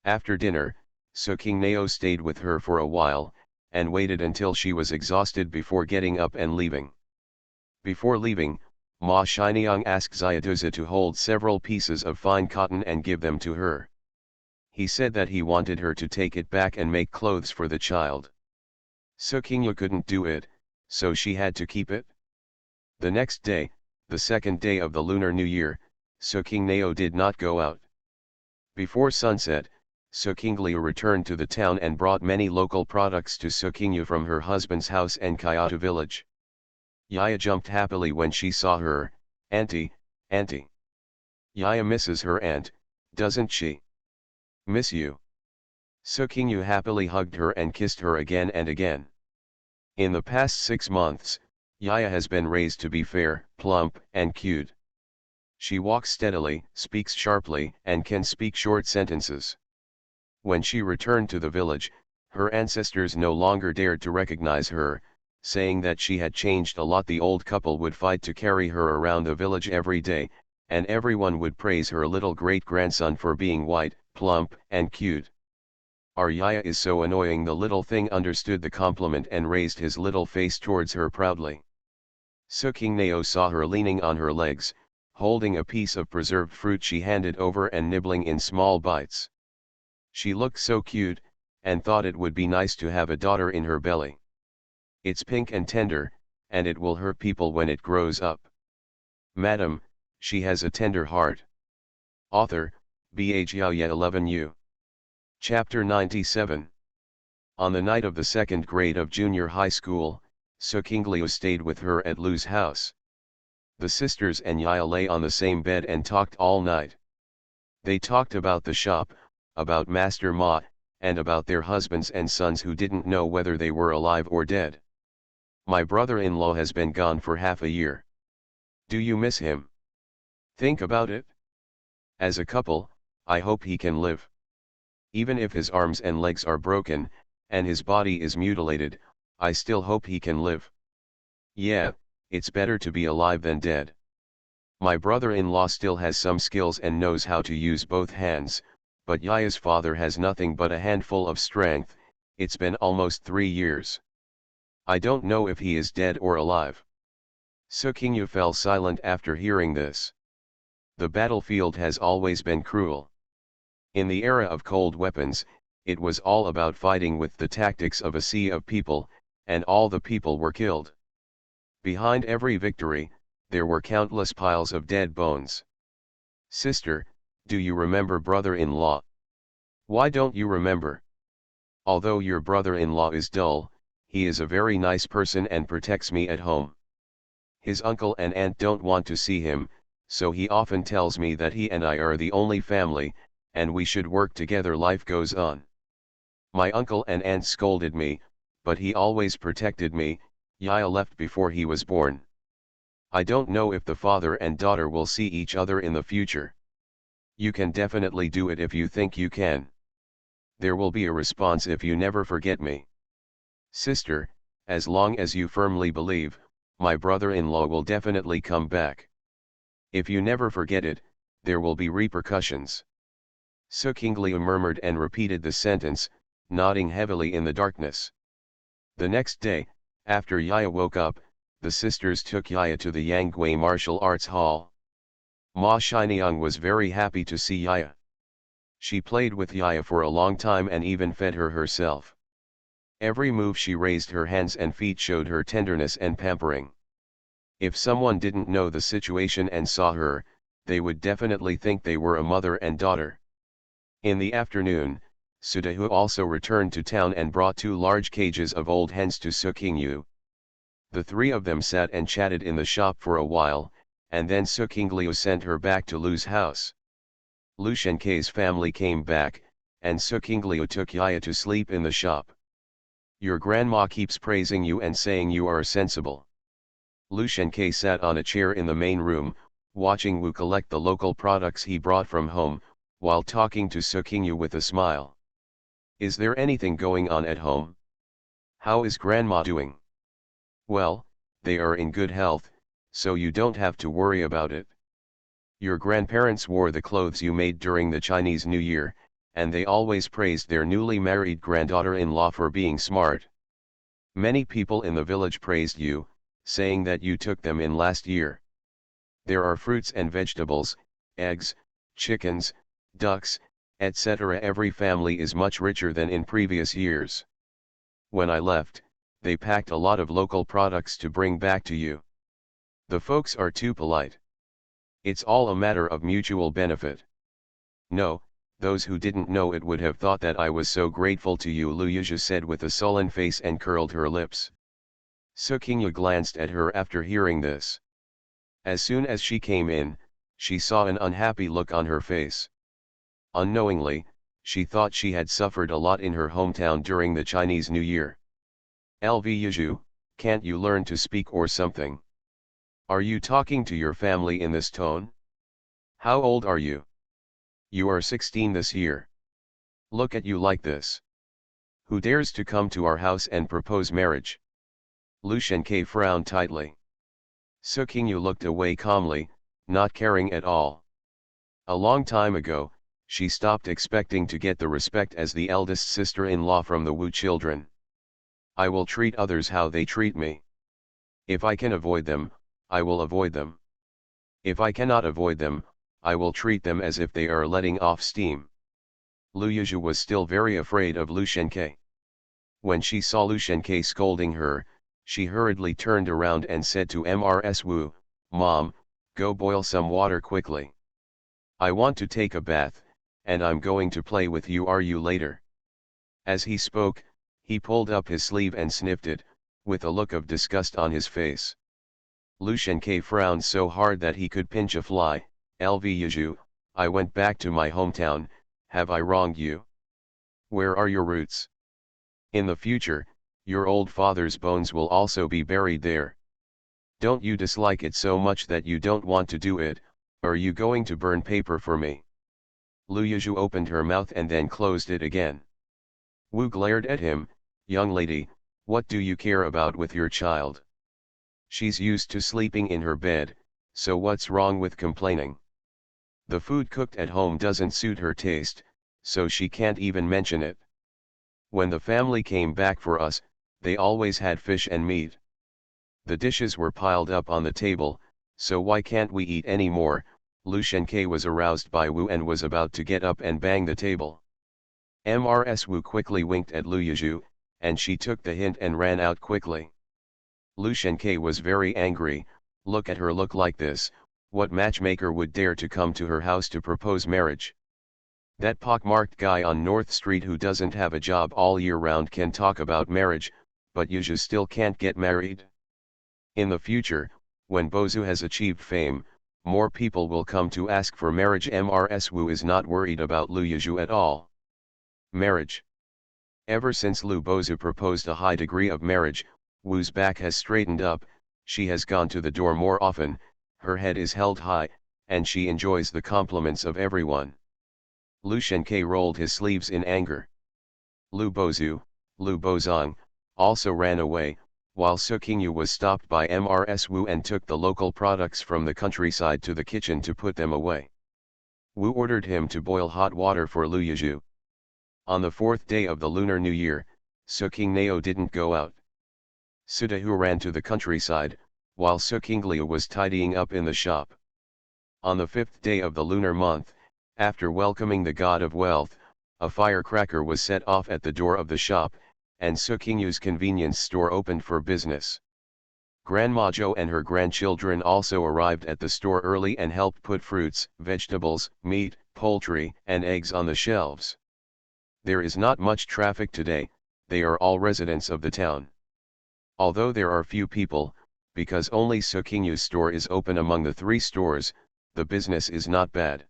S1: After dinner, Su Qingnao stayed with her for a while, and waited until she was exhausted before getting up and leaving. Before leaving, Ma Shinyang asked Xiaoduzi to hold several pieces of fine cotton and give them to her. He said that he wanted her to take it back and make clothes for the child. Su Qingyu couldn't do it, so she had to keep it. The next day, the second day of the Lunar New Year, Su Qingnao did not go out. Before sunset, Su Qingliu returned to the town and brought many local products to Su Qingyu from her husband's house and Kyoto village. Yaya jumped happily when she saw her. Auntie, auntie. Yaya misses her aunt, doesn't she? Miss you. Su Qingyu happily hugged her and kissed her again and again. In the past 6 months, Yaya has been raised to be fair, plump, and cute. She walks steadily, speaks sharply, and can speak short sentences. When she returned to the village, her ancestors no longer dared to recognize her, saying that she had changed a lot. The old couple would fight to carry her around the village every day, and everyone would praise her little great-grandson for being white, plump, and cute. Our Yaya is so annoying. The little thing understood the compliment and raised his little face towards her proudly. Su Qingnao saw her leaning on her legs, holding a piece of preserved fruit she handed over and nibbling in small bites. She looked so cute, and thought it would be nice to have a daughter in her belly. It's pink and tender, and it will hurt people when it grows up. Madam, she has a tender heart. Author, Bh Yaoye 11U. Chapter 97. On the night of the second grade of junior high school, Su Qingliu stayed with her at Lu's house. The sisters and Yaya lay on the same bed and talked all night. They talked about the shop, about Master Ma, and about their husbands and sons who didn't know whether they were alive or dead. My brother-in-law has been gone for half a year. Do you miss him? Think about it. As a couple, I hope he can live. Even if his arms and legs are broken, and his body is mutilated, I still hope he can live. Yeah, it's better to be alive than dead. My brother-in-law still has some skills and knows how to use both hands, but Yaya's father has nothing but a handful of strength. It's been almost 3 years. I don't know if he is dead or alive. Su Qingyu fell silent after hearing this. The battlefield has always been cruel. In the era of cold weapons, it was all about fighting with the tactics of a sea of people, and all the people were killed. Behind every victory, there were countless piles of dead bones. Sister, do you remember brother-in-law? Why don't you remember? Although your brother-in-law is dull, he is a very nice person and protects me at home. His uncle and aunt don't want to see him, so he often tells me that he and I are the only family, and we should work together. Life goes on. My uncle and aunt scolded me, but he always protected me. Yaya left before he was born. I don't know if the father and daughter will see each other in the future. You can definitely do it if you think you can. There will be a response if you never forget me. Sister, as long as you firmly believe, my brother-in-law will definitely come back. If you never forget it, there will be repercussions. Sukingli murmured and repeated the sentence, nodding heavily in the darkness. The next day, after Yaya woke up, the sisters took Yaya to the Yangui Martial Arts Hall. Ma Shiniang was very happy to see Yaya. She played with Yaya for a long time and even fed her herself. Every move she raised her hands and feet showed her tenderness and pampering. If someone didn't know the situation and saw her, they would definitely think they were a mother and daughter. In the afternoon, Sudahu also returned to town and brought 2 large cages of old hens to Sukingyu. The 3 of them sat and chatted in the shop for a while, and then Sukingyu sent her back to Lu's house. Lu Shenkei's family came back, and Sukingyu took Yaya to sleep in the shop. Your grandma keeps praising you and saying you are sensible. Lu Shenkei sat on a chair in the main room, watching Wu collect the local products he brought from home, while talking to Sukingyu with a smile. Is there anything going on at home? How is grandma doing? Well, they are in good health, so you don't have to worry about it. Your grandparents wore the clothes you made during the Chinese New Year, and they always praised their newly married granddaughter-in-law for being smart. Many people in the village praised you, saying that you took them in last year. There are fruits and vegetables, eggs, chickens, ducks, etc. Every family is much richer than in previous years. When I left, they packed a lot of local products to bring back to you. The folks are too polite. It's all a matter of mutual benefit. No, those who didn't know it would have thought that I was so grateful to you, Lu Yuzhu said with a sullen face and curled her lips. Sukingyu glanced at her after hearing this. As soon as she came in, she saw an unhappy look on her face. Unknowingly, she thought she had suffered a lot in her hometown during the Chinese New Year. Lv Yuzhu, can't you learn to speak or something? Are you talking to your family in this tone? How old are you? You are 16 this year. Look at you like this. Who dares to come to our house and propose marriage? Lu Shenkei frowned tightly. Sukingyu looked away calmly, not caring at all. A long time ago, she stopped expecting to get the respect as the eldest sister-in-law from the Wu children. I will treat others how they treat me. If I can avoid them, I will avoid them. If I cannot avoid them, I will treat them as if they are letting off steam. Lu Yuzhu was still very afraid of Lu Shenkei. When she saw Lu Shenkei scolding her, she hurriedly turned around and said to Mrs. Wu, Mom, go boil some water quickly. I want to take a bath, and I'm going to play with you later. As he spoke, he pulled up his sleeve and sniffed it, with a look of disgust on his face. Lu Shenkei frowned so hard that he could pinch a fly. Lv Yuzhu, I went back to my hometown, have I wronged you? Where are your roots? In the future, your old father's bones will also be buried there. Don't you dislike it so much that you don't want to do it, or are you going to burn paper for me? Lu Yuzhu opened her mouth and then closed it again. Wu glared at him, young lady, what do you care about with your child? She's used to sleeping in her bed, so what's wrong with complaining? The food cooked at home doesn't suit her taste, so she can't even mention it. When the family came back for us, they always had fish and meat. The dishes were piled up on the table, so why can't we eat any more? Lu Shenkei was aroused by Wu and was about to get up and bang the table. Mrs. Wu quickly winked at Lu Yuzhu, and she took the hint and ran out quickly. Lu Shenkei was very angry. Look at her look like this, what matchmaker would dare to come to her house to propose marriage? That pockmarked guy on North Street who doesn't have a job all year round can talk about marriage, but Yuzhu still can't get married? In the future, When Bozu has achieved fame, more people will come to ask for marriage. Mrs. Wu is not worried about Lu Yizhu at all. Marriage. Ever since Lu Bozu proposed a high degree of marriage, Wu's back has straightened up, she has gone to the door more often, her head is held high, and she enjoys the compliments of everyone. Lu Shenke rolled his sleeves in anger. Lu Bozu, Lu Bozong, also ran away, while Su Qingyu was stopped by Mrs. Wu and took the local products from the countryside to the kitchen to put them away. Wu ordered him to boil hot water for Lu Yizhu. On the 4th day of the Lunar New Year, Su Qingnao didn't go out. Su Dehu ran to the countryside, while Su Qingliu was tidying up in the shop. On the 5th day of the lunar month, after welcoming the god of wealth, a firecracker was set off at the door of the shop, and Su Qingyu's convenience store opened for business. Grandma Zhou and her grandchildren also arrived at the store early and helped put fruits, vegetables, meat, poultry, and eggs on the shelves. There is not much traffic today, they are all residents of the town. Although there are few people, because only Su Qingyu's store is open among the 3 stores, the business is not bad.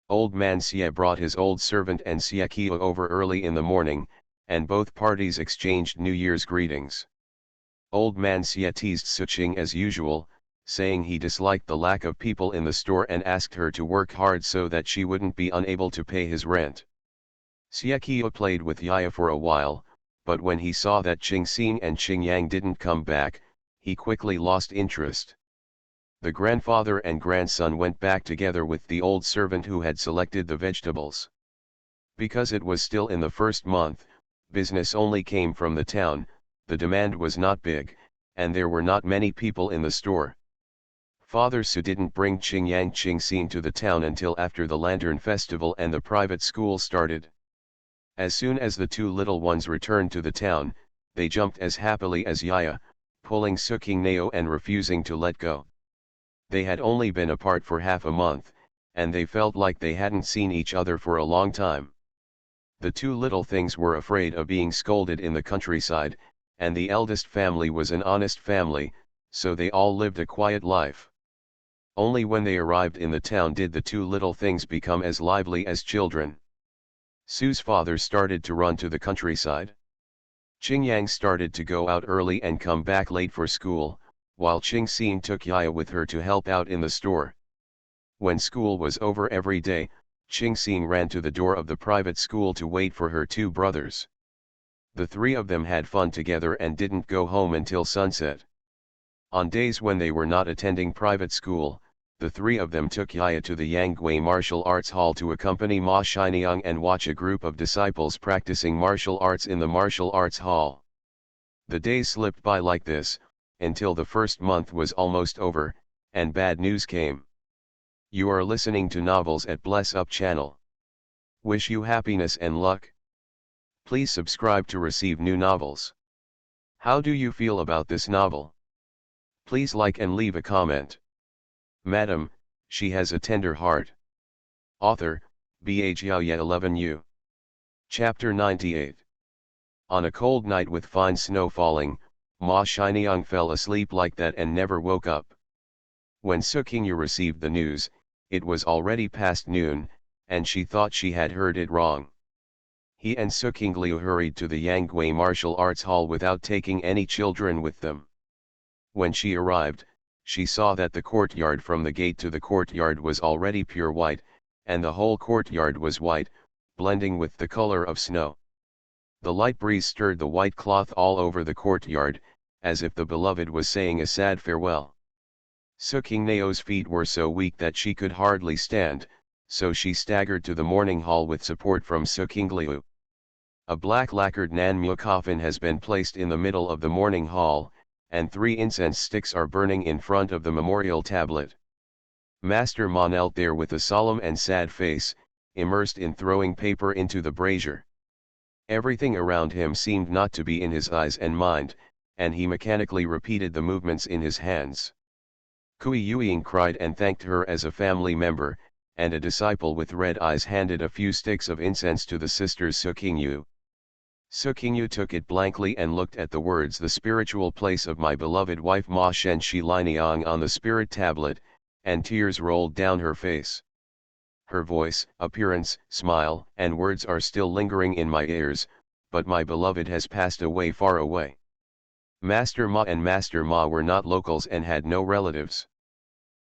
S1: Old man Xie brought his old servant and Xie Qiu over early in the morning, and both parties exchanged New Year's greetings. Old man Xie teased Su Qing as usual, saying he disliked the lack of people in the store and asked her to work hard so that she wouldn't be unable to pay his rent. Xie Qiu played with Yaya for a while, but when he saw that Qing Xing and Qing Yang didn't come back, he quickly lost interest. The grandfather and grandson went back together with the old servant who had selected the vegetables. Because it was still in the first month, business only came from the town, the demand was not big, and there were not many people in the store. Father Su didn't bring Qing Yang Qing Xing to the town until after the Lantern Festival and the private school started. As soon as the 2 little ones returned to the town, they jumped as happily as Yaya, pulling Su Qingnao and refusing to let go. They had only been apart for half a month, and they felt like they hadn't seen each other for a long time. The 2 little things were afraid of being scolded in the countryside, and the eldest family was an honest family, so they all lived a quiet life. Only when they arrived in the town did the 2 little things become as lively as children. Su's father started to run to the countryside. Qing Yang started to go out early and come back late for school, while Qing Xing took Yaya with her to help out in the store. When school was over every day, Qing Xing ran to the door of the private school to wait for her 2 brothers. The 3 of them had fun together and didn't go home until sunset. On days when they were not attending private school, the 3 of them took Yaya to the Yanggui Martial Arts Hall to accompany Ma Shiniang and watch a group of disciples practicing martial arts in the martial arts hall. The days slipped by like this, until the first month was almost over, and bad news came. You are listening to Novels at Bless Up channel. Wish you happiness and luck. Please subscribe to receive new novels. How do you feel about this novel? Please like and leave a comment. Madam, she has a tender heart. Author, Ba Jiaoye 11U. Chapter 98. On a cold night with fine snow falling, Ma Shiniang fell asleep like that and never woke up. When Su Qingyu received the news, it was already past noon, and she thought she had heard it wrong. He and Su Qingliu hurried to the Yanggui Martial Arts Hall without taking any children with them. When she arrived, she saw that the courtyard from the gate to the courtyard was already pure white, and the whole courtyard was white, blending with the color of snow. The light breeze stirred the white cloth all over the courtyard, as if the beloved was saying a sad farewell. Su Qingnao's feet were so weak that she could hardly stand, so she staggered to the morning hall with support from Su Qingliu. A black lacquered Nanmu coffin has been placed in the middle of the morning hall, and 3 incense sticks are burning in front of the memorial tablet. Master Ma knelt there with a solemn and sad face, immersed in throwing paper into the brazier. Everything around him seemed not to be in his eyes and mind, and he mechanically repeated the movements in his hands. Kui Yueying cried and thanked her as a family member, and a disciple with red eyes handed a few sticks of incense to the sisters Su Qingyu. Sukingyu took it blankly and looked at the words "the spiritual place of my beloved wife Ma Shen Shi Lianiang" on the spirit tablet, and tears rolled down her face. Her voice, appearance, smile, and words are still lingering in my ears, but my beloved has passed away far away. Master Ma and Master Ma were not locals and had no relatives.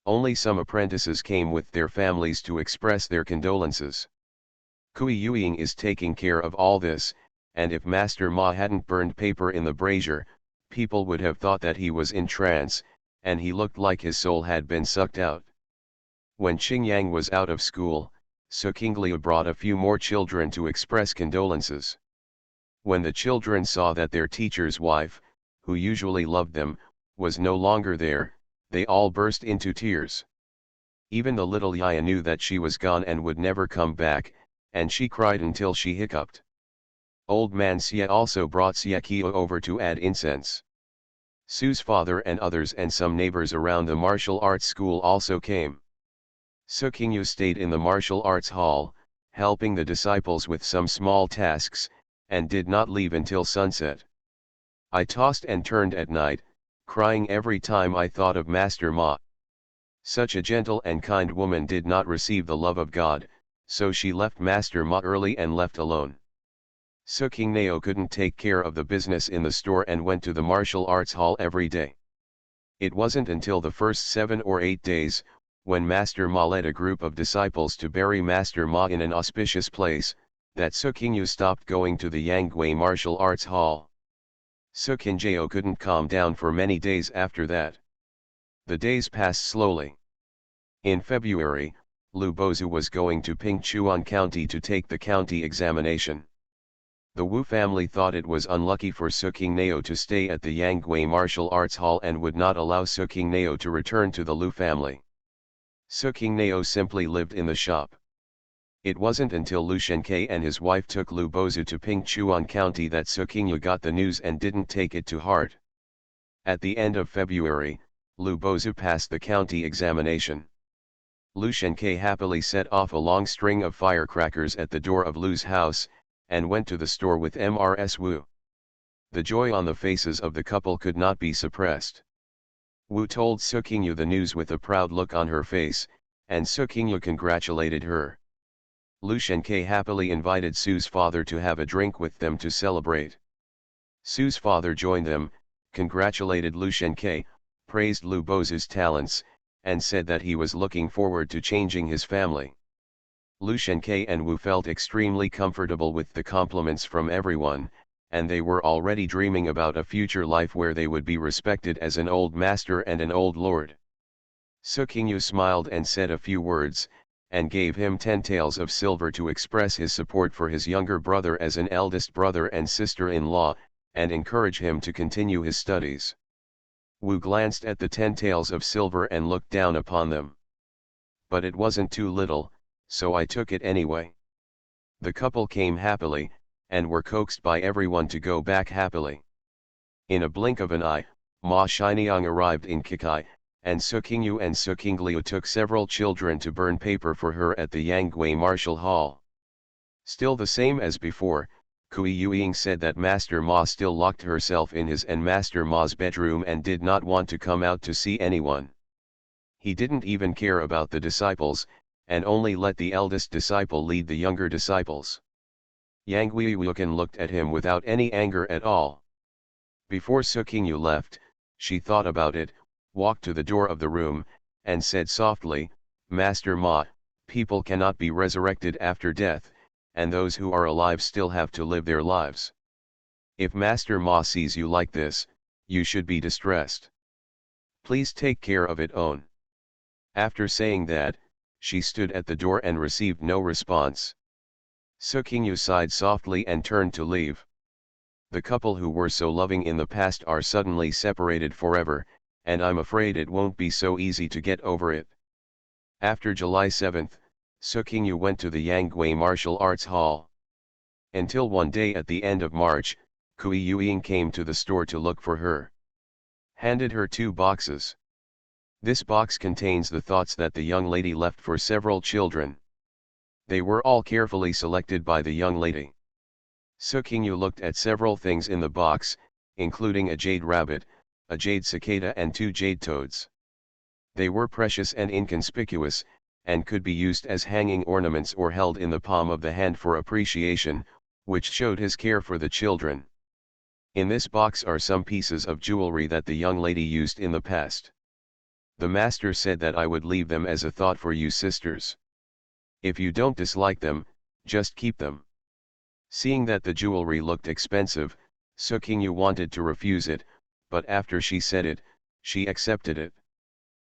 S1: Only some apprentices came with their families to express their condolences. Kui Yuing is taking care of all this, and if Master Ma hadn't burned paper in the brazier, people would have thought that he was in trance, and he looked like his soul had been sucked out. When Xingyang was out of school, Sukingyu brought a few more children to express condolences. When the children saw that their teacher's wife, who usually loved them, was no longer there, they all burst into tears. Even the little Yaya knew that she was gone and would never come back, and she cried until she hiccuped. Old man Xie also brought Xiekio over to add incense. Su's father and others and some neighbors around the martial arts school also came. Sukingyu stayed in the martial arts hall, helping the disciples with some small tasks, and did not leave until sunset. I tossed and turned at night, crying every time I thought of Master Ma. Such a gentle and kind woman did not receive the love of God, so she left Master Ma early and left alone. Sukingyu couldn't take care of the business in the store and went to the martial arts hall every day. It wasn't until the first 7 or 8 days, when Master Ma led a group of disciples to bury Master Ma in an auspicious place, that Sukingyu stopped going to the Yangwei martial arts hall. Sukingyu couldn't calm down for many days after that. The days passed slowly. In February, Lu Bozu was going to Pingchuan County to take the county examination. The Wu family thought it was unlucky for Sukingyu to stay at the Yangwei martial arts hall and would not allow Sukingyu to return to the Lu family. Sukingyu simply lived in the shop. It wasn't until Lu Shenkei and his wife took Lu Bozu to Pingchuan County that Sukingyu got the news and didn't take it to heart. At the end of February, Lu Bozu passed the county examination. Lu Shenkei happily set off a long string of firecrackers at the door of Lu's house, and went to the store with Mrs. Wu. The joy on the faces of the couple could not be suppressed. Wu told Sukingyu the news with a proud look on her face, and Sukingyu congratulated her. Lu Shenkei happily invited Su's father to have a drink with them to celebrate. Su's father joined them, congratulated Lu Shenkei, praised Lu Bozu's talents, and said that he was looking forward to changing his family. Lu Shenkei and Wu felt extremely comfortable with the compliments from everyone, and they were already dreaming about a future life where they would be respected as an old master and an old lord. Sukingyu smiled and said a few words, and gave him 10 taels of silver to express his support for his younger brother as an eldest brother and sister-in-law, and encourage him to continue his studies. Wu glanced at the 10 taels of silver and looked down upon them. But it wasn't too little, so I took it anyway. The couple came happily, and were coaxed by everyone to go back happily. In a blink of an eye, Ma Shiniang arrived in Kikai, and Sukingyu took several children to burn paper for her at the Yangwei Martial Hall. Still the same as before, Kui Yuing said that Master Ma still locked herself in his and Master Ma's bedroom and did not want to come out to see anyone. He didn't even care about the disciples, and only let the eldest disciple lead the younger disciples. Yang Guiyukan looked at him without any anger at all. Before Sukingyu left, she thought about it, walked to the door of the room, and said softly, "Master Ma, people cannot be resurrected after death, and those who are alive still have to live their lives. If Master Ma sees you like this, you should be distressed. Please take care of it own." After saying that, she stood at the door and received no response. Sukingyu sighed softly and turned to leave. The couple who were so loving in the past are suddenly separated forever, and I'm afraid it won't be so easy to get over it. After July 7th, Sukingyu went to the Yangwei Martial Arts Hall. Until one day at the end of March, Kui Yuing came to the store to look for her. Handed her 2 boxes. This box contains the thoughts that the young lady left for several children. They were all carefully selected by the young lady. Su Qingyu looked at several things in the box, including a jade rabbit, a jade cicada and 2 jade toads. They were precious and inconspicuous, and could be used as hanging ornaments or held in the palm of the hand for appreciation, which showed his care for the children. In this box are some pieces of jewelry that the young lady used in the past. The master said that I would leave them as a thought for you sisters. If you don't dislike them, just keep them. Seeing that the jewelry looked expensive, Su Qingyu wanted to refuse it, but after she said it, she accepted it.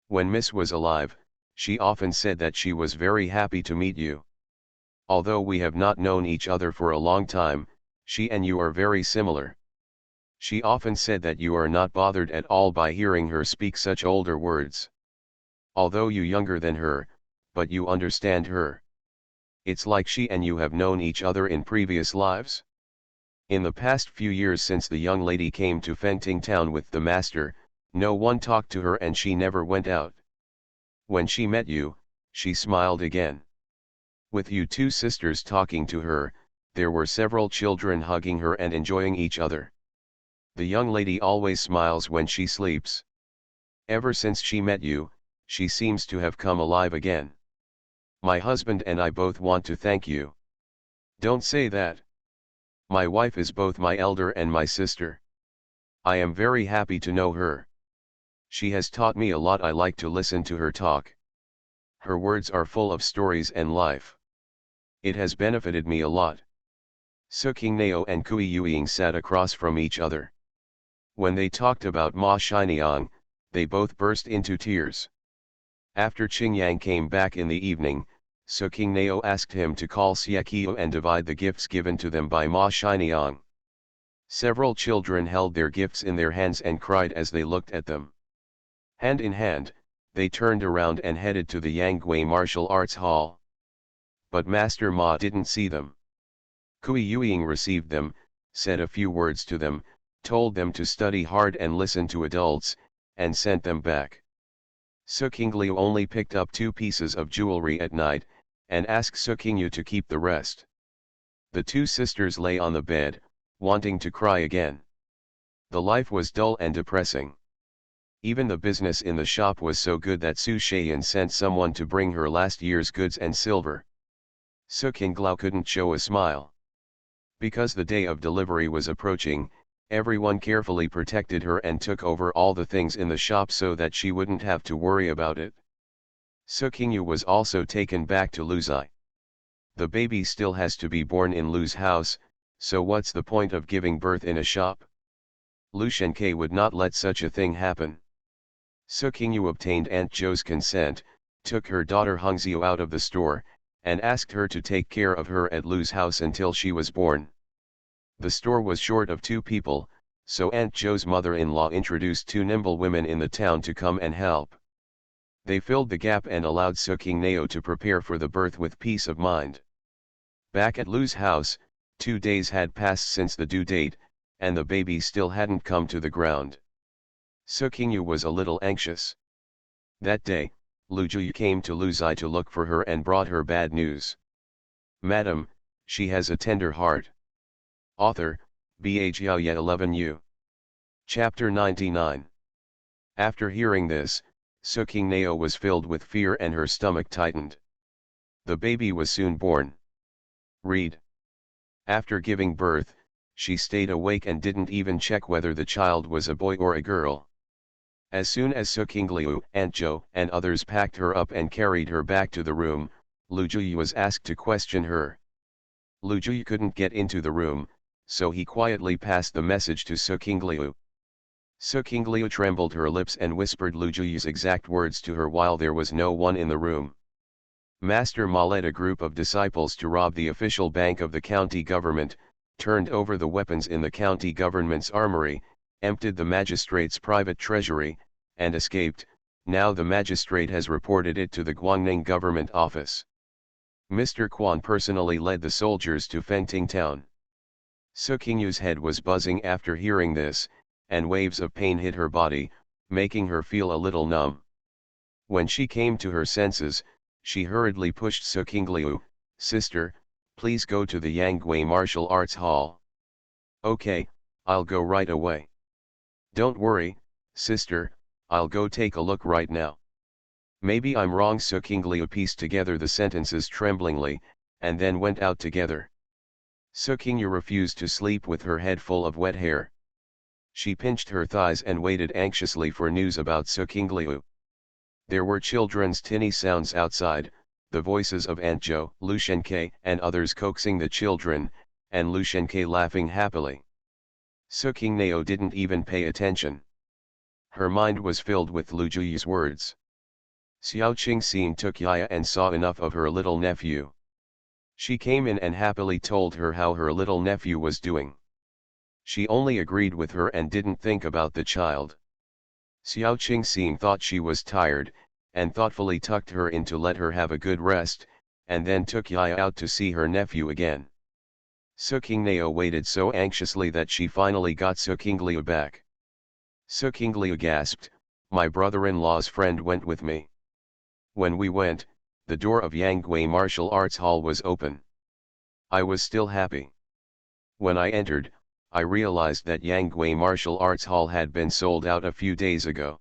S1: When Miss was alive, she often said that she was very happy to meet you. Although we have not known each other for a long time, she and you are very similar. She often said that you are not bothered at all by hearing her speak such older words. Although you younger than her, but you understand her. It's like she and you have known each other in previous lives. In the past few years since the young lady came to Fengting Town with the master, no one talked to her and she never went out. When she met you, she smiled again. With you 2 sisters talking to her, there were several children hugging her and enjoying each other. The young lady always smiles when she sleeps. Ever since she met you, she seems to have come alive again. My husband and I both want to thank you. Don't say that. My wife is both my elder and my sister. I am very happy to know her. She has taught me a lot. I like to listen to her talk. Her words are full of stories and life. It has benefited me a lot. Su Qingnao and Kui Yueying sat across from each other. When they talked about Ma Shiniang, they both burst into tears. After Qingyang came back in the evening, Su Qingnao asked him to call Xie and divide the gifts given to them by Ma Shiniang. Several children held their gifts in their hands and cried as they looked at them. Hand in hand, they turned around and headed to the Yanggui Martial Arts Hall. But Master Ma didn't see them. Kui Yueying received them, said a few words to them, told them to study hard and listen to adults, and sent them back. Su Qingyu only picked up 2 pieces of jewelry at night, and asked Su Qingyu to keep the rest. The 2 sisters lay on the bed, wanting to cry again. The life was dull and depressing. Even the business in the shop was so good that Su Shayan sent someone to bring her last year's goods and silver. Su Qinglao couldn't show a smile. Because the day of delivery was approaching, everyone carefully protected her and took over all the things in the shop so that she wouldn't have to worry about it. Su Qingyu was also taken back to Luzai. The baby still has to be born in Lu's house, so what's the point of giving birth in a shop? Lu Shenke would not let such a thing happen. Su Qingyu obtained Aunt Zhou's consent, took her daughter Hongxiu out of the store, and asked her to take care of her at Lu's house until she was born. The store was short of 2 people, so Aunt Zhou's mother-in-law introduced 2 nimble women in the town to come and help. They filled the gap and allowed Su Qingnao to prepare for the birth with peace of mind. Back at Lu's house, 2 days had passed since the due date, and the baby still hadn't come to the ground. Su Qingyu was a little anxious. That day, Lu Juyu came to Luzai to look for her and brought her bad news. Madam, she has a tender heart. Author, Bhao 11U. Chapter 99. After hearing this, Su Qingnao was filled with fear and her stomach tightened. The baby was soon born. Read. After giving birth, she stayed awake and didn't even check whether the child was a boy or a girl. As soon as Su Qingliu, Aunt Zhou, and others packed her up and carried her back to the room, Lu Juyu was asked to question her. Lu Juyu couldn't get into the room, so he quietly passed the message to Su Qingliu. Su Qingliu trembled her lips and whispered Lu Juyu's exact words to her while there was no one in the room. Master Ma led a group of disciples to rob the official bank of the county government, turned over the weapons in the county government's armory, emptied the magistrate's private treasury, and escaped. Now the magistrate has reported it to the Guangning government office. Mr. Quan personally led the soldiers to Fengting town. Su Qingyu's head was buzzing after hearing this, and waves of pain hit her body, making her feel a little numb. When she came to her senses, she hurriedly pushed Su Qingliu. Sister, please go to the Yangwei Martial Arts Hall. Okay, I'll go right away. Don't worry, sister, I'll go take a look right now. Maybe I'm wrong. So King Liu pieced together the sentences tremblingly, and then went out together. So King Yu refused to sleep with her head full of wet hair. She pinched her thighs and waited anxiously for news about So King Liu. There were children's tinny sounds outside, the voices of Aunt Jo, Lu Shenke, and others coaxing the children, and Lu Shenke laughing happily. So King Nao didn't even pay attention. Her mind was filled with Lu Juyu's words. Xiao Qingxing took Yaya and saw enough of her little nephew. She came in and happily told her how her little nephew was doing. She only agreed with her and didn't think about the child. Xiao Qingxing thought she was tired, and thoughtfully tucked her in to let her have a good rest, and then took Yaya out to see her nephew again. So King Nao waited so anxiously that she finally got So King Liu back. So King Liu gasped, "My brother-in-law's friend went with me." When we went, the door of Yangwei Martial Arts Hall was open. I was still happy. When I entered, I realized that Yangwei Martial Arts Hall had been sold out a few days ago.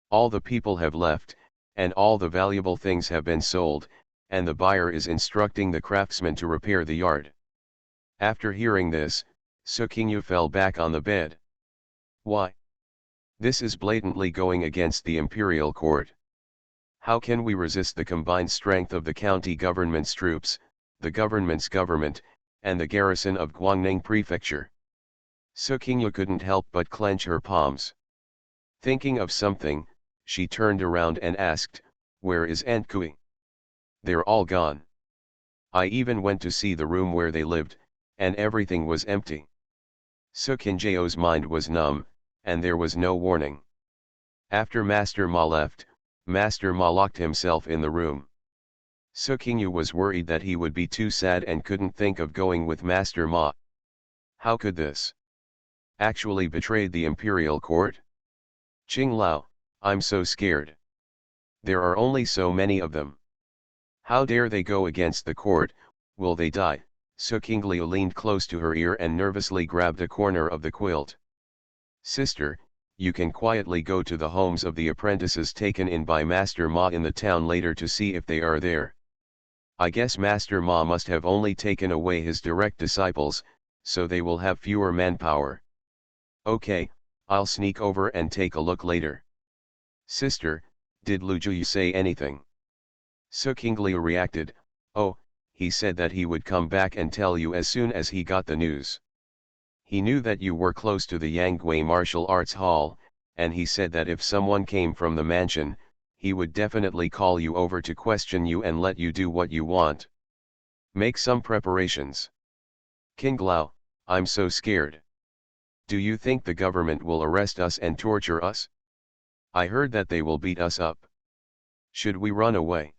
S1: All the people have left, and all the valuable things have been sold, and the buyer is instructing the craftsman to repair the yard. After hearing this, So King Yu fell back on the bed. Why? This is blatantly going against the imperial court. How can we resist the combined strength of the county government's troops, the government's government, and the garrison of Guangning Prefecture? So King Yu couldn't help but clench her palms. Thinking of something, she turned around and asked, "Where is Aunt Kui?" "They're all gone. I even went to see the room where they lived, and everything was empty." So Qin Jiao's mind was numb, and there was no warning. After Master Ma left, Master Ma locked himself in the room. So King Yu was worried that he would be too sad and couldn't think of going with Master Ma. How could this actually betray the imperial court? Qing Lao, I'm so scared. There are only so many of them. How dare they go against the court? Will they die? So King Liu leaned close to her ear and nervously grabbed a corner of the quilt. "Sister, you can quietly go to the homes of the apprentices taken in by Master Ma in the town later to see if they are there. I guess Master Ma must have only taken away his direct disciples, so they will have fewer manpower." "Okay, I'll sneak over and take a look later." "Sister, did Lu Juyu say anything?" So King Liu reacted, "Oh, he said that he would come back and tell you as soon as he got the news. He knew that you were close to the Yangwei Martial Arts Hall, and he said that if someone came from the mansion, he would definitely call you over to question you and let you do what you want. Make some preparations." "King Lao, I'm so scared. Do you think the government will arrest us and torture us? I heard that they will beat us up. Should we run away?"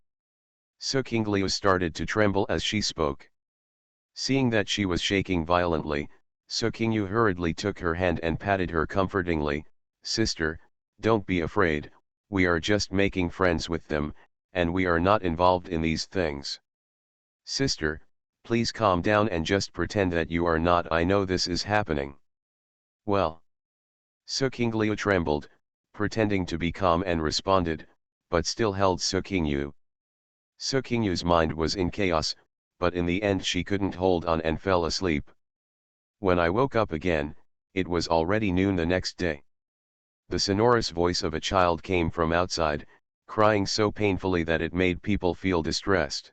S1: So King Liu started to tremble as she spoke. Seeing that she was shaking violently, So King Yu hurriedly took her hand and patted her comfortingly. "Sister, don't be afraid, we are just making friends with them, and we are not involved in these things. Sister, please calm down and just pretend that you are not. I know this is happening." "Well." So King Liu trembled, pretending to be calm, and responded, but still held So King Yu. So King Yu's mind was in chaos, but in the end she couldn't hold on and fell asleep. When I woke up again, it was already noon the next day. The sonorous voice of a child came from outside, crying so painfully that it made people feel distressed.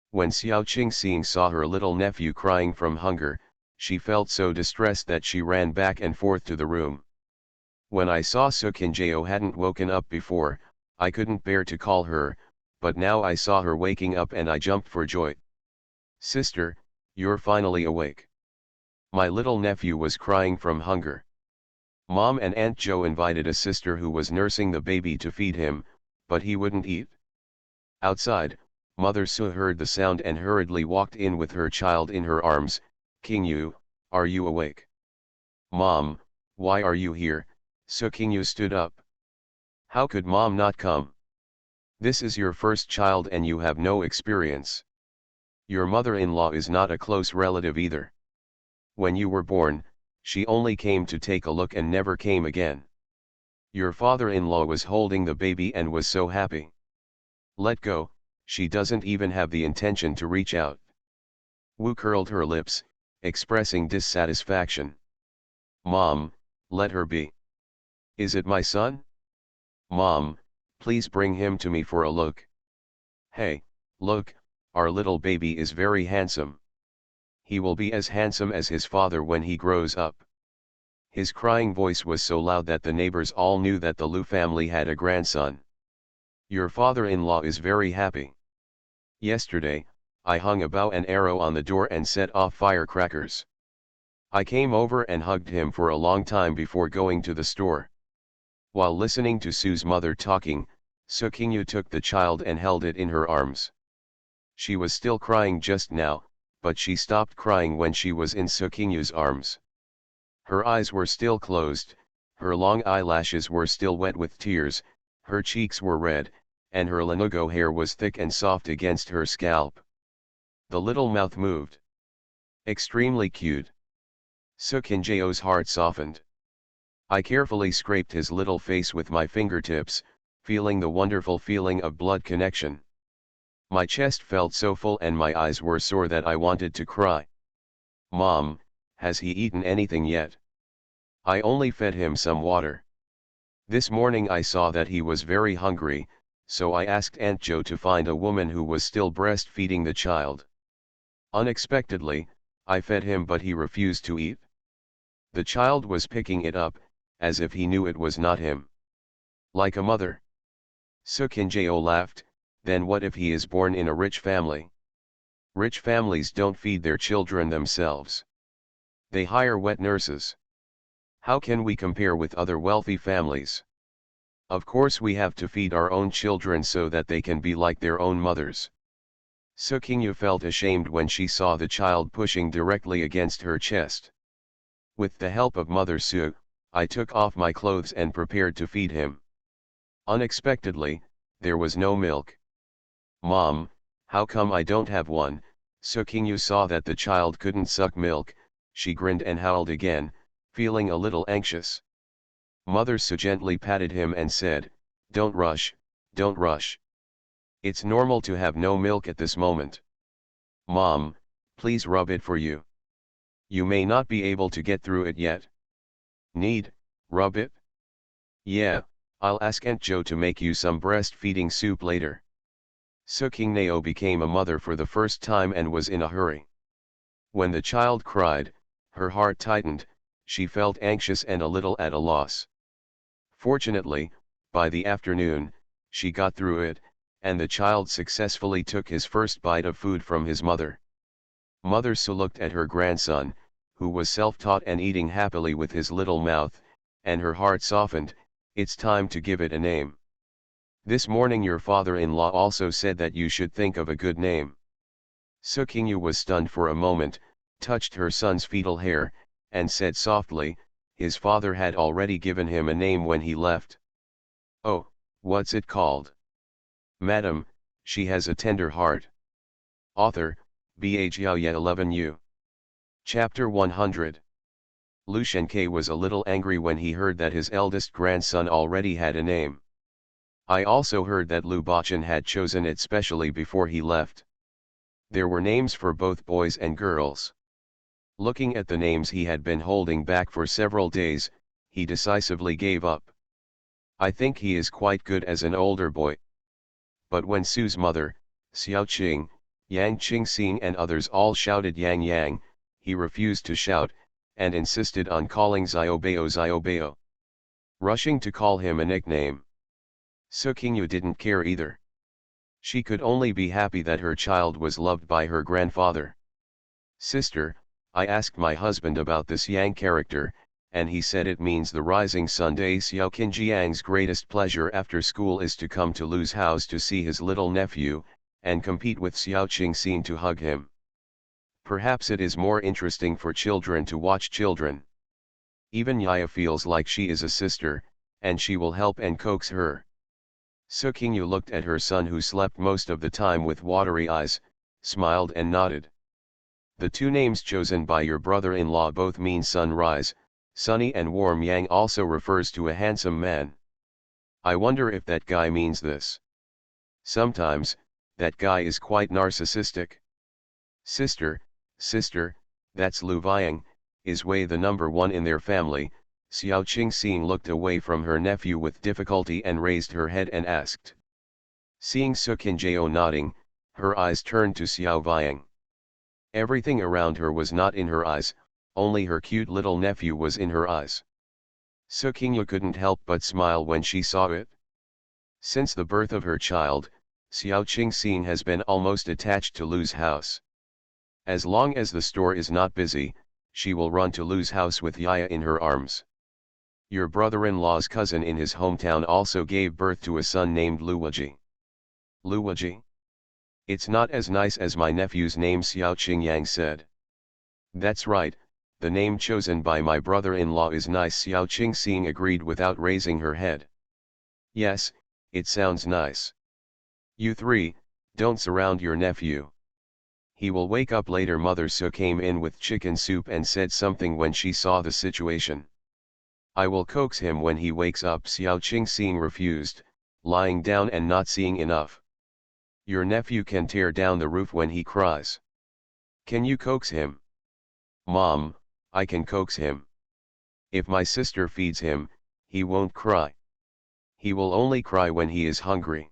S1: When Xiao Qingxing saw her little nephew crying from hunger, she felt so distressed that she ran back and forth to the room. When I saw So Qin Jiao hadn't woken up before, I couldn't bear to call her, but now I saw her waking up and I jumped for joy. "Sister, you're finally awake." My little nephew was crying from hunger. Mom and Aunt Jo invited a sister who was nursing the baby to feed him, but he wouldn't eat. Outside, Mother Su heard the sound and hurriedly walked in with her child in her arms. "King Yu, are you awake?" "Mom, why are you here?" So King Yu stood up. "How could Mom not come? This is your first child and you have no experience." Your mother-in-law is not a close relative either. When you were born, she only came to take a look and never came again. Your father-in-law was holding the baby and was so happy. Let go, she doesn't even have the intention to reach out. Wu curled her lips, expressing dissatisfaction. Mom, let her be. Is it my son? Mom, please bring him to me for a look. Hey, look, our little baby is very handsome. He will be as handsome as his father when he grows up. His crying voice was so loud that the neighbors all knew that the Lu family had a grandson. Your father-in-law is very happy. Yesterday, I hung a bow and arrow on the door and set off firecrackers. I came over and hugged him for a long time before going to the store. While listening to Sue's mother talking, Sukingyu took the child and held it in her arms. She was still crying just now, but she stopped crying when she was in Sukingyu's arms. Her eyes were still closed, her long eyelashes were still wet with tears, her cheeks were red, and her lanugo hair was thick and soft against her scalp. The little mouth moved. Extremely cute. Sukingyo's heart softened. I carefully scraped his little face with my fingertips, feeling the wonderful feeling of blood connection. My chest felt so full and my eyes were sore that I wanted to cry. Mom, has he eaten anything yet? I only fed him some water. This morning I saw that he was very hungry, so I asked Aunt Jo to find a woman who was still breastfeeding the child. Unexpectedly, I fed him but he refused to eat. The child was picking it up, as if he knew it was not him. Like a mother. Sukingyo laughed, then what if he is born in a rich family? Rich families don't feed their children themselves. They hire wet nurses. How can we compare with other wealthy families? Of course we have to feed our own children so that they can be like their own mothers. Sukingyu felt ashamed when she saw the child pushing directly against her chest. With the help of Mother Su, I took off my clothes and prepared to feed him. Unexpectedly, there was no milk. Mom, how come I don't have one? Sukingyu saw that the child couldn't suck milk, she grinned and howled again, feeling a little anxious. Mother Su gently patted him and said, don't rush, don't rush. It's normal to have no milk at this moment. Mom, please rub it for you. You may not be able to get through it yet. Need, rub it? Yeah, I'll ask Aunt Jo to make you some breastfeeding soup later. Sukingyo became a mother for the first time and was in a hurry. When the child cried, her heart tightened, she felt anxious and a little at a loss. Fortunately, by the afternoon, she got through it, and the child successfully took his first bite of food from his mother. Mother Su looked at her grandson, who was self-taught and eating happily with his little mouth, and her heart softened. It's time to give it a name. This morning your father-in-law also said that you should think of a good name. Sukingyu was stunned for a moment, touched her son's fetal hair, and said softly, his father had already given him a name when he left. Oh, what's it called? Madam, she has a tender heart. Author, Bhaya 11U. Chapter 100. Lu Shenke was a little angry when he heard that his eldest grandson already had a name. I also heard that Lu Bachan had chosen it specially before he left. There were names for both boys and girls. Looking at the names he had been holding back for several days, he decisively gave up. I think he is quite good as an older boy. But when Sue's mother, Xiao Qing, Yang Qingxing and others all shouted Yang Yang, he refused to shout, and insisted on calling Xiaobao Xiaobao. Rushing to call him a nickname. Sukingyu didn't care either. She could only be happy that her child was loved by her grandfather. Sister, I asked my husband about this Yang character, and he said it means the rising sun day. Xiao Qinjiang's greatest pleasure after school is to come to Lu's house to see his little nephew, and compete with Xiao Qingxin to hug him. Perhaps it is more interesting for children to watch children. Even Yaya feels like she is a sister, and she will help and coax her. Sukingyu looked at her son who slept most of the time with watery eyes, smiled and nodded. The two names chosen by your brother-in-law both mean sunrise, sunny, and warm yang also refers to a handsome man. I wonder if that guy means this. Sometimes, that guy is quite narcissistic. Sister, that's Lu Viang, is Wei the number one in their family. Xiao Qingxing looked away from her nephew with difficulty and raised her head and asked. Seeing Su Qinjiao nodding, her eyes turned to Xiao Viang. Everything around her was not in her eyes, only her cute little nephew was in her eyes. Su Qingyue couldn't help but smile when she saw it. Since the birth of her child, Xiao Qingxing has been almost attached to Lu's house. As long as the store is not busy, she will run to Lu's house with Yaya in her arms. Your brother-in-law's cousin in his hometown also gave birth to a son named Luwaji. Luwaji? It's not as nice as my nephew's name, Xiao Qingyang said. That's right, the name chosen by my brother-in-law is nice, Xiao Qingxing agreed without raising her head. Yes, it sounds nice. You three, don't surround your nephew. He will wake up later. Mother Su came in with chicken soup and said something when she saw the situation. I will coax him when he wakes up, Xiao Qingxing refused, lying down and not seeing enough. Your nephew can tear down the roof when he cries. Can you coax him? Mom, I can coax him. If my sister feeds him, he won't cry. He will only cry when he is hungry.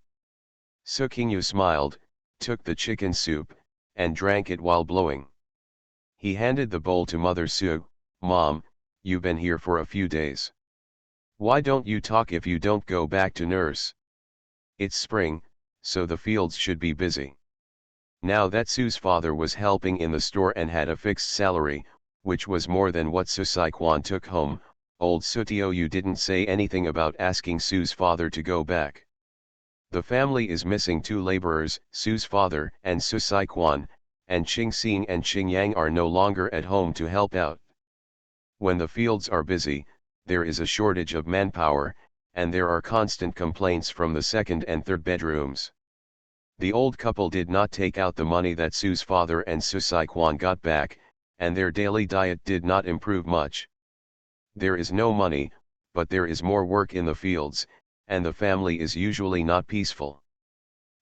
S1: Su Qingyue smiled, took the chicken soup, and drank it while blowing. He handed the bowl to Mother Su. Mom, you've been here for a few days. Why don't you talk if you don't go back to nurse? It's spring, so the fields should be busy. Now that Su's father was helping in the store and had a fixed salary, which was more than what Su Saiquan took home, old Sutio didn't say anything about asking Su's father to go back. The family is missing two laborers, Su's father and Su Saiquan, and Qingxing and Qingyang are no longer at home to help out. When the fields are busy, there is a shortage of manpower, and there are constant complaints from the second and third bedrooms. The old couple did not take out the money that Su's father and Su Saiquan got back, and their daily diet did not improve much. There is no money, but there is more work in the fields, and the family is usually not peaceful.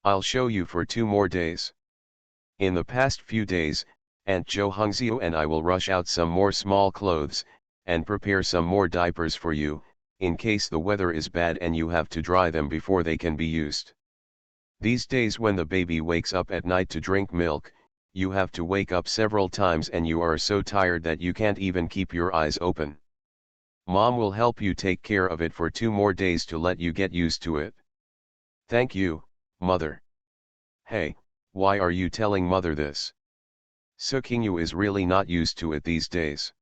S1: I'll show you for 2 more days. In the past few days, Aunt Zhou Hongxiu and I will rush out some more small clothes, and prepare some more diapers for you, in case the weather is bad and you have to dry them before they can be used. These days when the baby wakes up at night to drink milk, you have to wake up several times and you are so tired that you can't even keep your eyes open. Mom will help you take care of it for 2 more days to let you get used to it. Thank you, Mother. Hey, why are you telling Mother this? Su Qingyue is really not used to it these days.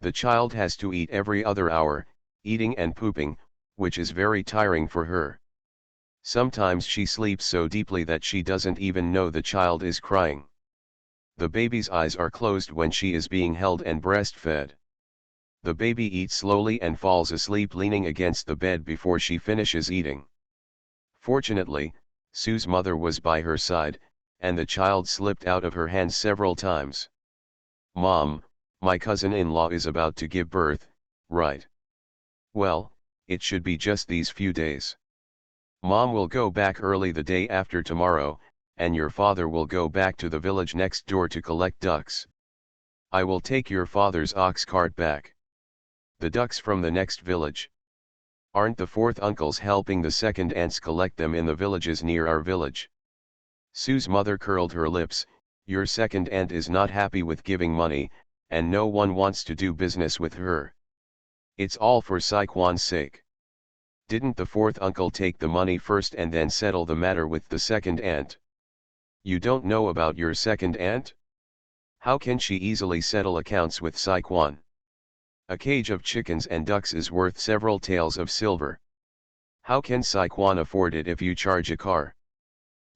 S1: The child has to eat every other hour, eating and pooping, which is very tiring for her. Sometimes she sleeps so deeply that she doesn't even know the child is crying. The baby's eyes are closed when she is being held and breastfed. The baby eats slowly and falls asleep leaning against the bed before she finishes eating. Fortunately, Su's mother was by her side, and the child slipped out of her hands several times. Mom, my cousin-in-law is about to give birth, right? Well, it should be just these few days. Mom will go back early the day after tomorrow, and your father will go back to the village next door to collect ducks. I will take your father's ox cart back. The ducks from the next village. Aren't the fourth uncles helping the second aunts collect them in the villages near our village? Su's mother curled her lips. Your second aunt is not happy with giving money, and no one wants to do business with her. It's all for Saiquan's sake. Didn't the fourth uncle take the money first and then settle the matter with the second aunt? You don't know about your second aunt? How can she easily settle accounts with Saiquan? A cage of chickens and ducks is worth several taels of silver. How can Saiquan afford it if you charge a car?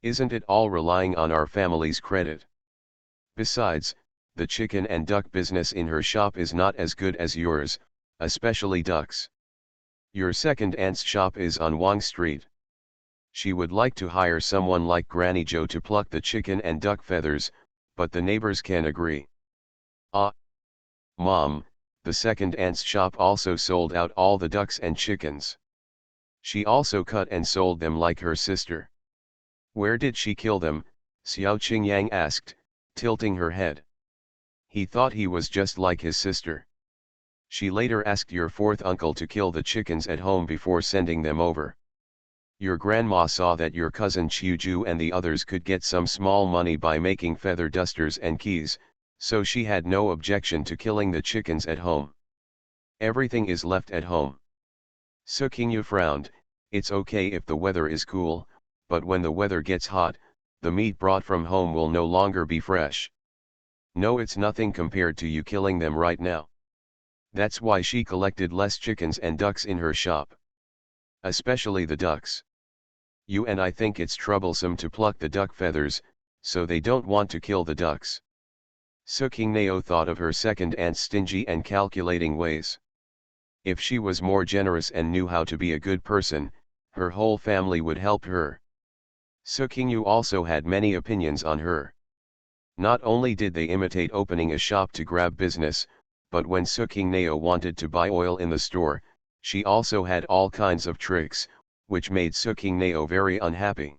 S1: Isn't it all relying on our family's credit? Besides, the chicken and duck business in her shop is not as good as yours, especially ducks. Your second aunt's shop is on Wang Street. She would like to hire someone like Granny Joe to pluck the chicken and duck feathers, but the neighbors can agree. Ah, Mom, the second aunt's shop also sold out all the ducks and chickens. She also cut and sold them like her sister. Where did she kill them? Xiao Qingyang asked, tilting her head. He thought he was just like his sister. She later asked your fourth uncle to kill the chickens at home before sending them over. Your grandma saw that your cousin Qiuju and the others could get some small money by making feather dusters and keys, so she had no objection to killing the chickens at home. Everything is left at home. Su Qingyu frowned. It's okay if the weather is cool, but when the weather gets hot, the meat brought from home will no longer be fresh. No, it's nothing compared to you killing them right now. That's why she collected less chickens and ducks in her shop. Especially the ducks. You and I think it's troublesome to pluck the duck feathers, so they don't want to kill the ducks. Su Qingnao thought of her second aunt's stingy and calculating ways. If she was more generous and knew how to be a good person, her whole family would help her. Su Qingyu also had many opinions on her. Not only did they imitate opening a shop to grab business, but when Su Qingnao wanted to buy oil in the store, she also had all kinds of tricks, which made Su Qingnao very unhappy.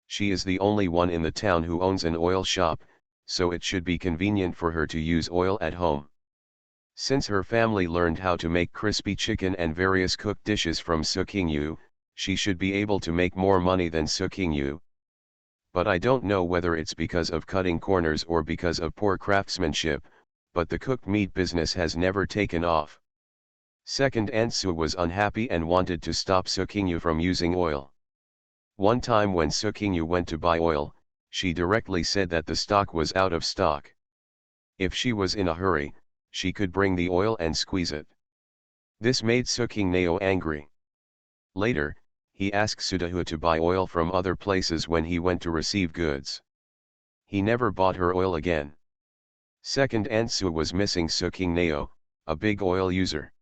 S1: She is the only one in the town who owns an oil shop, so it should be convenient for her to use oil at home. Since her family learned how to make crispy chicken and various cooked dishes from Su Qingyu, she should be able to make more money than Su Qingyu. But I don't know whether it's because of cutting corners or because of poor craftsmanship, but the cooked meat business has never taken off. Second Aunt Su was unhappy and wanted to stop Su Qingyu from using oil. One time when Su Qingyu went to buy oil, she directly said that the stock was out of stock. If she was in a hurry, she could bring the oil and squeeze it. This made Su Qingnao angry. Later, he asked Sudahu to buy oil from other places when he went to receive goods. He never bought her oil again. Second Aunt Su was missing Su Qingnao, a big oil user.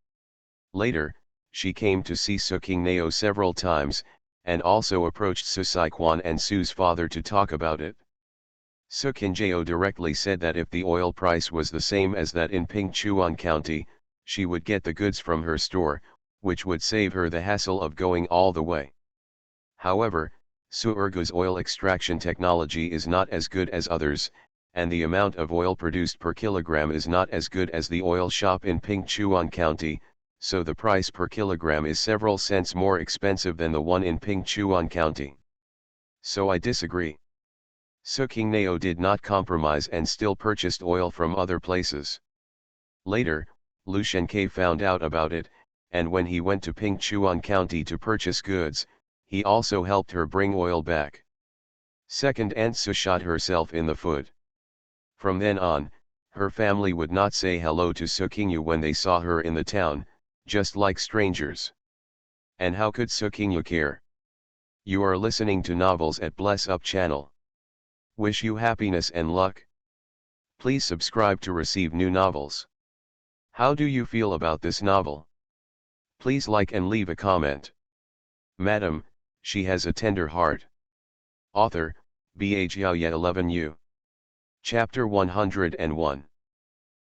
S1: Later, she came to see Su Qingnao several times, and also approached Su Saiquan and Su's father to talk about it. Su Qingjao directly said that if the oil price was the same as that in Pingchuan County, she would get the goods from her store, which would save her the hassle of going all the way. However, Su Ergu's oil extraction technology is not as good as others, and the amount of oil produced per kilogram is not as good as the oil shop in Pingchuan County, so the price per kilogram is several cents more expensive than the one in Pingchuan County. So I disagree. Su Qingnao did not compromise and still purchased oil from other places. Later, Lu Shenke found out about it, and when he went to Pingchuan County to purchase goods, he also helped her bring oil back. Second Aunt Su shot herself in the foot. From then on, her family would not say hello to Su Qingyu when they saw her in the town, just like strangers. And how could Su Qingyu care? You are listening to Novels at Bless Up channel. Wish you happiness and luck. Please subscribe to receive new novels. How do you feel about this novel? Please like and leave a comment. Madam, she has a tender heart. Author, Bha Xiaoye 11U. Chapter 101.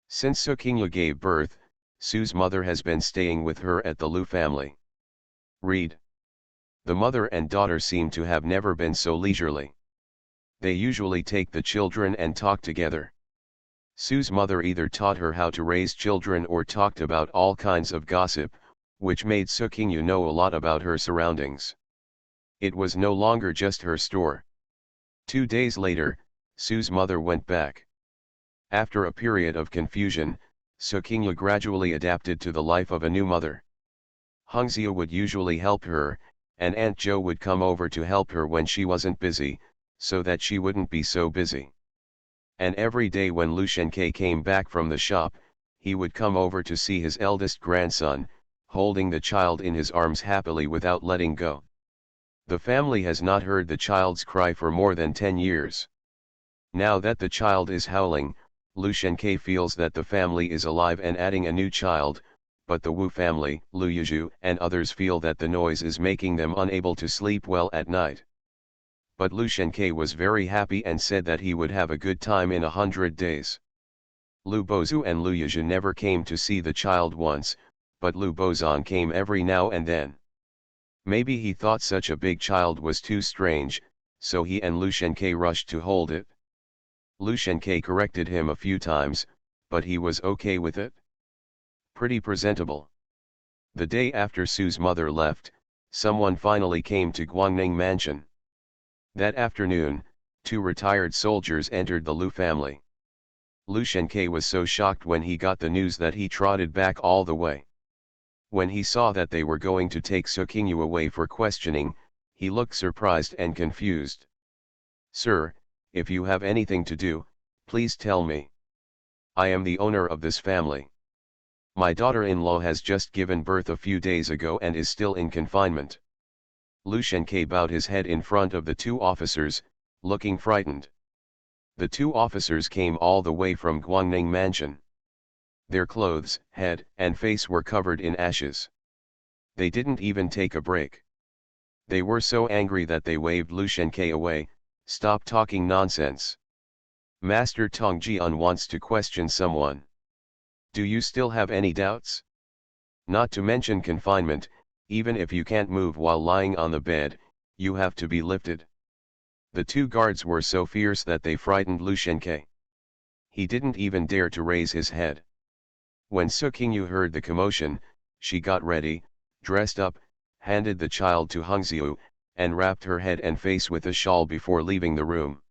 S1: Since Su Qingyu gave birth, Su's mother has been staying with her at the Lu family. Read. The mother and daughter seem to have never been so leisurely. They usually take the children and talk together. Su's mother either taught her how to raise children or talked about all kinds of gossip, which made Su Qingyu know a lot about her surroundings. It was no longer just her store. 2 days later, Su's mother went back. After a period of confusion, Su Qingyu gradually adapted to the life of a new mother. Hongzia would usually help her, and Aunt Jo would come over to help her when she wasn't busy, so that she wouldn't be so busy. And every day when Lu Shenke came back from the shop, he would come over to see his eldest grandson, holding the child in his arms happily without letting go. The family has not heard the child's cry for more than 10 years. Now that the child is howling, Lu Shenke feels that the family is alive and adding a new child, but the Wu family, Lu Yizhu and others feel that the noise is making them unable to sleep well at night. But Lu Shenke was very happy and said that he would have a good time in 100 days. Lu Bozu and Lu Yizhu never came to see the child once, but Lu Bozan came every now and then. Maybe he thought such a big child was too strange, so he and Lu Shenke rushed to hold it. Lu Shenke corrected him a few times, but he was okay with it. Pretty presentable. The day after Su's mother left, someone finally came to Guangning Mansion. That afternoon, 2 retired soldiers entered the Lu family. Lu Shenke was so shocked when he got the news that he trotted back all the way. When he saw that they were going to take Su Qingyu away for questioning, he looked surprised and confused. "Sir, if you have anything to do, please tell me. I am the owner of this family. My daughter-in-law has just given birth a few days ago and is still in confinement." Lu Shenke bowed his head in front of the 2 officers, looking frightened. The 2 officers came all the way from Guangning Mansion. Their clothes, head, and face were covered in ashes. They didn't even take a break. They were so angry that they waved Lu Shenke away. "Stop talking nonsense. Master Tong Jian wants to question someone. Do you still have any doubts? Not to mention confinement, even if you can't move while lying on the bed, you have to be lifted." The 2 guards were so fierce that they frightened Lu Shenke. He didn't even dare to raise his head. When Su Qingyu heard the commotion, she got ready, dressed up, handed the child to Hongxiu, and wrapped her head and face with a shawl before leaving the room.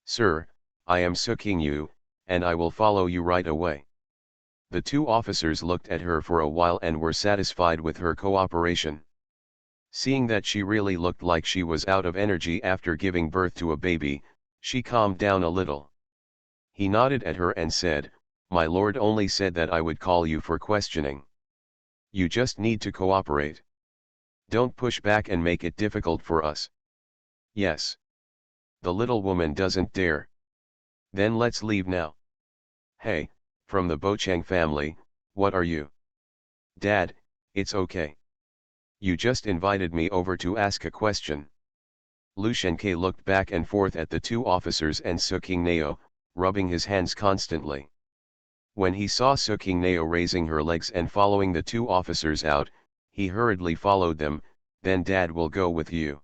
S1: "Sir, I am Su Qingyu, and I will follow you right away." The 2 officers looked at her for a while and were satisfied with her cooperation. Seeing that she really looked like she was out of energy after giving birth to a baby, she calmed down a little. He nodded at her and said, "My lord only said that I would call you for questioning. You just need to cooperate. Don't push back and make it difficult for us." "Yes." The little woman doesn't dare. "Then let's leave now." "Hey, from the Bochang family, what are you?" "Dad, it's okay. You just invited me over to ask a question." Lu Shenke looked back and forth at the 2 officers and Su Qingneo, rubbing his hands constantly. When he saw Su Qingneo raising her legs and following the 2 officers out, he hurriedly followed them. "Then Dad will go with you."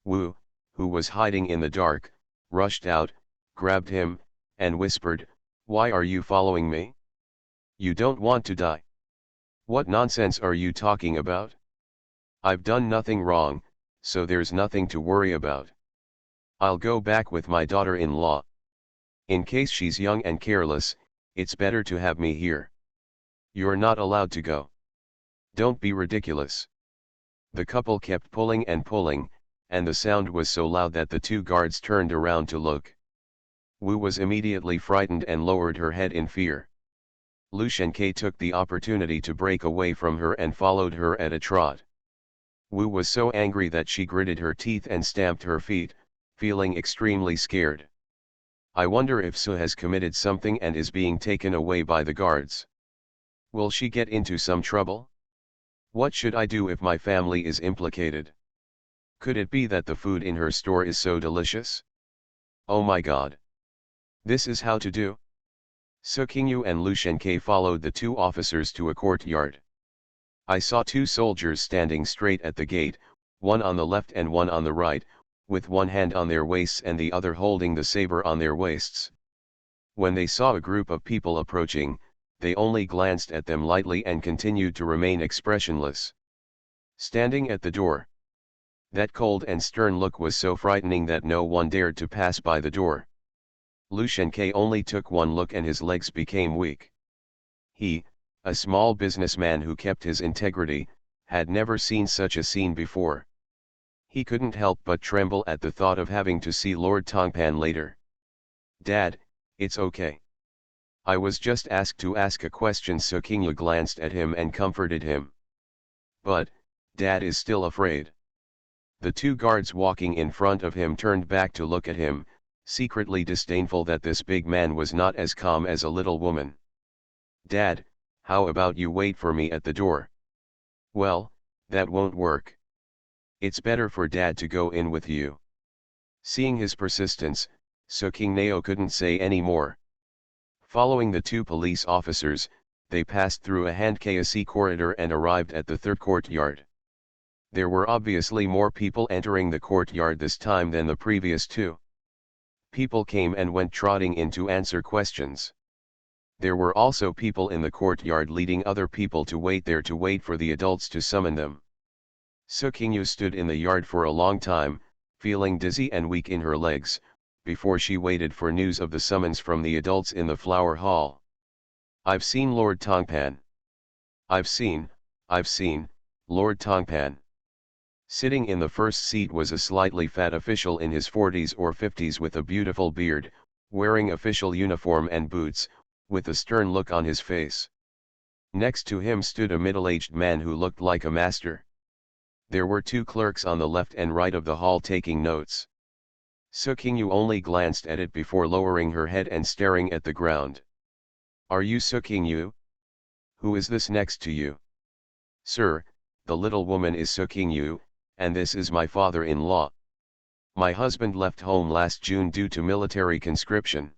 S1: Wu, who was hiding in the dark, rushed out, grabbed him, and whispered, "Why are you following me? You don't want to die." "What nonsense are you talking about? I've done nothing wrong, so there's nothing to worry about. I'll go back with my daughter-in-law. In case she's young and careless, it's better to have me here. You're not allowed to go. Don't be ridiculous." The couple kept pulling and pulling, and the sound was so loud that the 2 guards turned around to look. Wu was immediately frightened and lowered her head in fear. Lu Shenke took the opportunity to break away from her and followed her at a trot. Wu was so angry that she gritted her teeth and stamped her feet, feeling extremely scared. "I wonder if Su has committed something and is being taken away by the guards. Will she get into some trouble? What should I do if my family is implicated? Could it be that the food in her store is so delicious? Oh my God! This is how to do." Su Qingyu and Lu Shenke followed the 2 officers to a courtyard. I saw 2 soldiers standing straight at the gate, one on the left and one on the right, with one hand on their waists and the other holding the saber on their waists. When they saw a group of people approaching, they only glanced at them lightly and continued to remain expressionless. Standing at the door. That cold and stern look was so frightening that no one dared to pass by the door. Lu Shenke only took one look and his legs became weak. He, a small businessman who kept his integrity, had never seen such a scene before. He couldn't help but tremble at the thought of having to see Lord Tongpan later. "Dad, it's okay. I was just asked to ask a question." Su Qingyu glanced at him and comforted him. "But, Dad is still afraid." The 2 guards walking in front of him turned back to look at him, secretly disdainful that this big man was not as calm as a little woman. "Dad, how about you wait for me at the door? Well, that won't work. It's better for Dad to go in with you. Seeing his persistence, Sukingnao couldn't say any more. Following the two police officers, they passed through a handkasi corridor and arrived at the third courtyard. There were obviously more people entering the courtyard this time than the previous two. People came and went trotting in to answer questions. There were also people in the courtyard leading other people to wait there to wait for the adults to summon them. Sukingnao stood in the yard for a long time, feeling dizzy and weak in her legs, before she waited for news of the summons from the adults in the flower hall. I've seen Lord Tongpan. I've seen, Lord Tongpan. Sitting in the first seat was a slightly fat official in his 40s or 50s with a beautiful beard, wearing official uniform and boots, with a stern look on his face. Next to him stood a middle-aged man who looked like a master. There were two clerks on the left and right of the hall taking notes. Sukingnao only glanced at it before lowering her head and staring at the ground. Are you Sukingnao? Who is this next to you? Sir, the little woman is Sukingnao, and this is my father-in-law. My husband left home last June due to military conscription.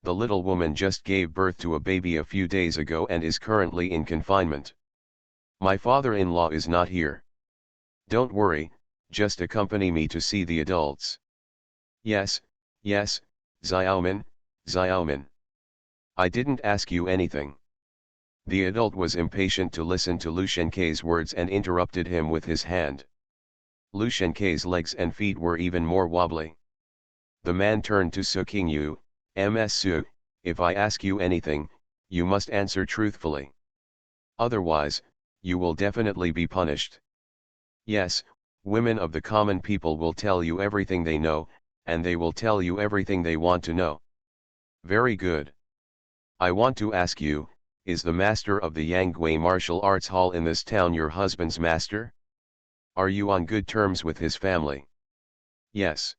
S1: The little woman just gave birth to a baby a few days ago and is currently in confinement. My father-in-law is not here. Don't worry, just accompany me to see the adults. Yes, Xiaomin. I didn't ask you anything. The adult was impatient to listen to Lu Shenkei's words and interrupted him with his hand. Lu Shenkei's legs and feet were even more wobbly. The man turned to Sukingnao, Ms. Su, if I ask you anything, you must answer truthfully. Otherwise, you will definitely be punished. Yes, women of the common people will tell you everything they know, and they will tell you everything they want to know. Very good. I want to ask you, is the master of the Yanggui Martial Arts Hall in this town your husband's master? Are you on good terms with his family? Yes.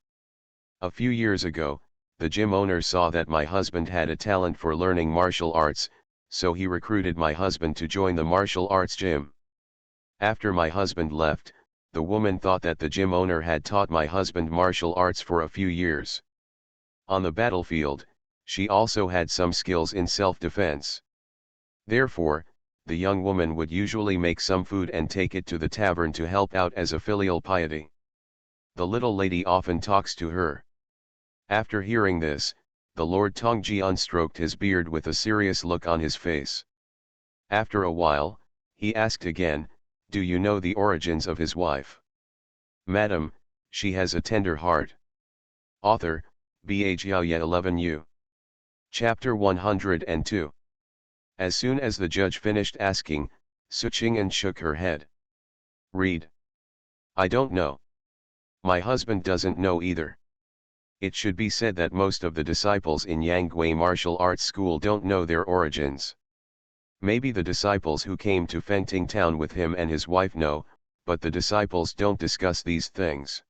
S1: A few years ago, the gym owner saw that my husband had a talent for learning martial arts, so he recruited my husband to join the martial arts gym. After my husband left, the woman thought that the gym owner had taught my husband martial arts for a few years. On the battlefield, she also had some skills in self-defense. Therefore, the young woman would usually make some food and take it to the tavern to help out as a filial piety. The little lady often talks to her. After hearing this, the Lord Tongji unstroked his beard with a serious look on his face. After a while, he asked again, do you know the origins of his wife? Madam, she has a tender heart. Author, Bhaya 11U. Chapter 102. As soon as the judge finished asking, Suqing'an shook her head. Read. I don't know. My husband doesn't know either. It should be said that most of the disciples in Yanggui Martial Arts School don't know their origins. Maybe the disciples who came to Fengting Town with him and his wife know, but the disciples don't discuss these things.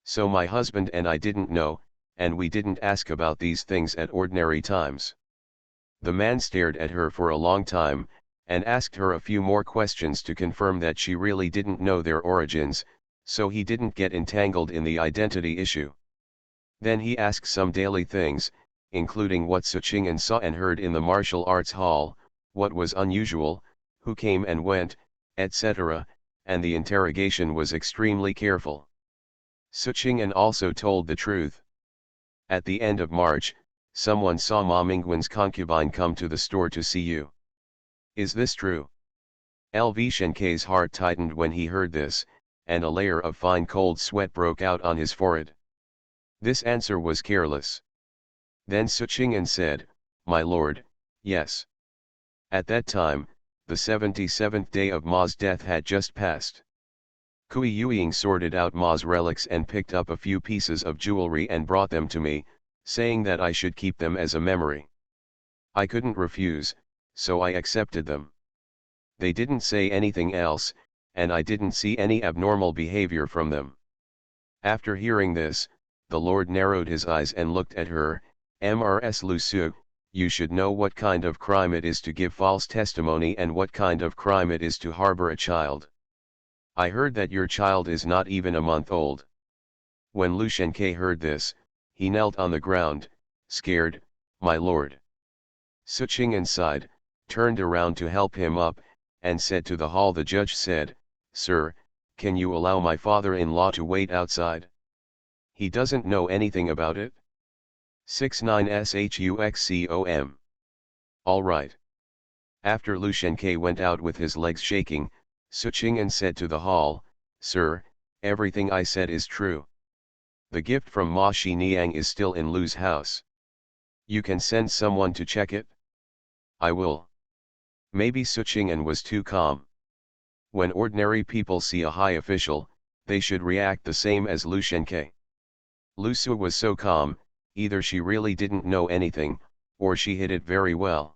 S1: So my husband and I didn't know, and we didn't ask about these things at ordinary times. The man stared at her for a long time, and asked her a few more questions to confirm that she really didn't know their origins, so he didn't get entangled in the identity issue. Then he asked some daily things, including what Suqing'an saw and heard in the martial arts hall, what was unusual, who came and went, etc., and the interrogation was extremely careful. Suqing'an also told the truth. At the end of March, someone saw Ma Mingwen's concubine come to the store to see you. Is this true? LV Shenkei's heart tightened when he heard this, and a layer of fine cold sweat broke out on his forehead. This answer was careless. Then Suqing'an said, my lord, yes. At that time, the 77th day of Ma's death had just passed. Kui Yueying sorted out Ma's relics and picked up a few pieces of jewelry and brought them to me, saying that I should keep them as a memory. I couldn't refuse, so I accepted them. They didn't say anything else, and I didn't see any abnormal behavior from them. After hearing this, the Lord narrowed his eyes and looked at her, Mrs. Lu Su, you should know what kind of crime it is to give false testimony and what kind of crime it is to harbor a child. I heard that your child is not even a month old. When Lu Shenke heard this, he knelt on the ground, scared, my lord. Su Qing'an sighed, turned around to help him up, and said to the hall. The judge said, Sir, can you allow my father-in-law to wait outside? He doesn't know anything about it. 69SHUXCOM. All right. After Lu Shenke went out with his legs shaking, Su Qing'an said to the hall, Sir, everything I said is true. The gift from Ma Shi Niang is still in Lu's house. You can send someone to check it? I will. Maybe Su Qing'an was too calm. When ordinary people see a high official, they should react the same as Lu Shenke. Lu Su was so calm, either she really didn't know anything, or she hid it very well.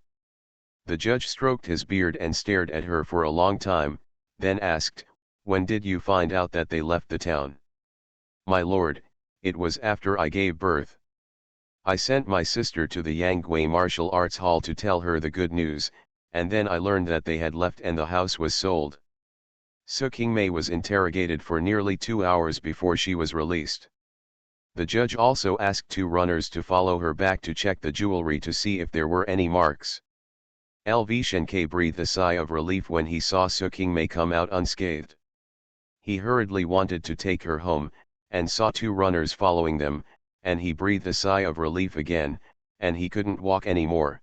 S1: The judge stroked his beard and stared at her for a long time, then asked, When did you find out that they left the town? My lord, it was after I gave birth. I sent my sister to the Yangui Martial Arts Hall to tell her the good news, and then I learned that they had left and the house was sold. Su Qingmei was interrogated for nearly 2 hours before she was released. The judge also asked 2 runners to follow her back to check the jewelry to see if there were any marks. Lv Shenke breathed a sigh of relief when he saw Su Qingmei come out unscathed. He hurriedly wanted to take her home, and saw 2 runners following them, and he breathed a sigh of relief again, and he couldn't walk anymore.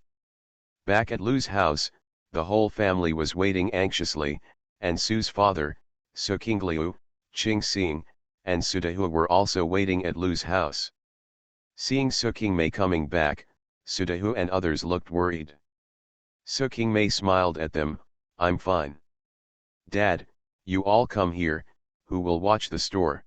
S1: Back at Lu's house, the whole family was waiting anxiously, and Su's father, Su Qingliu, Qing Xing, and Su Dehu were also waiting at Lu's house. Seeing Su Qingmei coming back, Su Dehu and others looked worried. Su Qingmei smiled at them, I'm fine. Dad, you all come here, who will watch the store?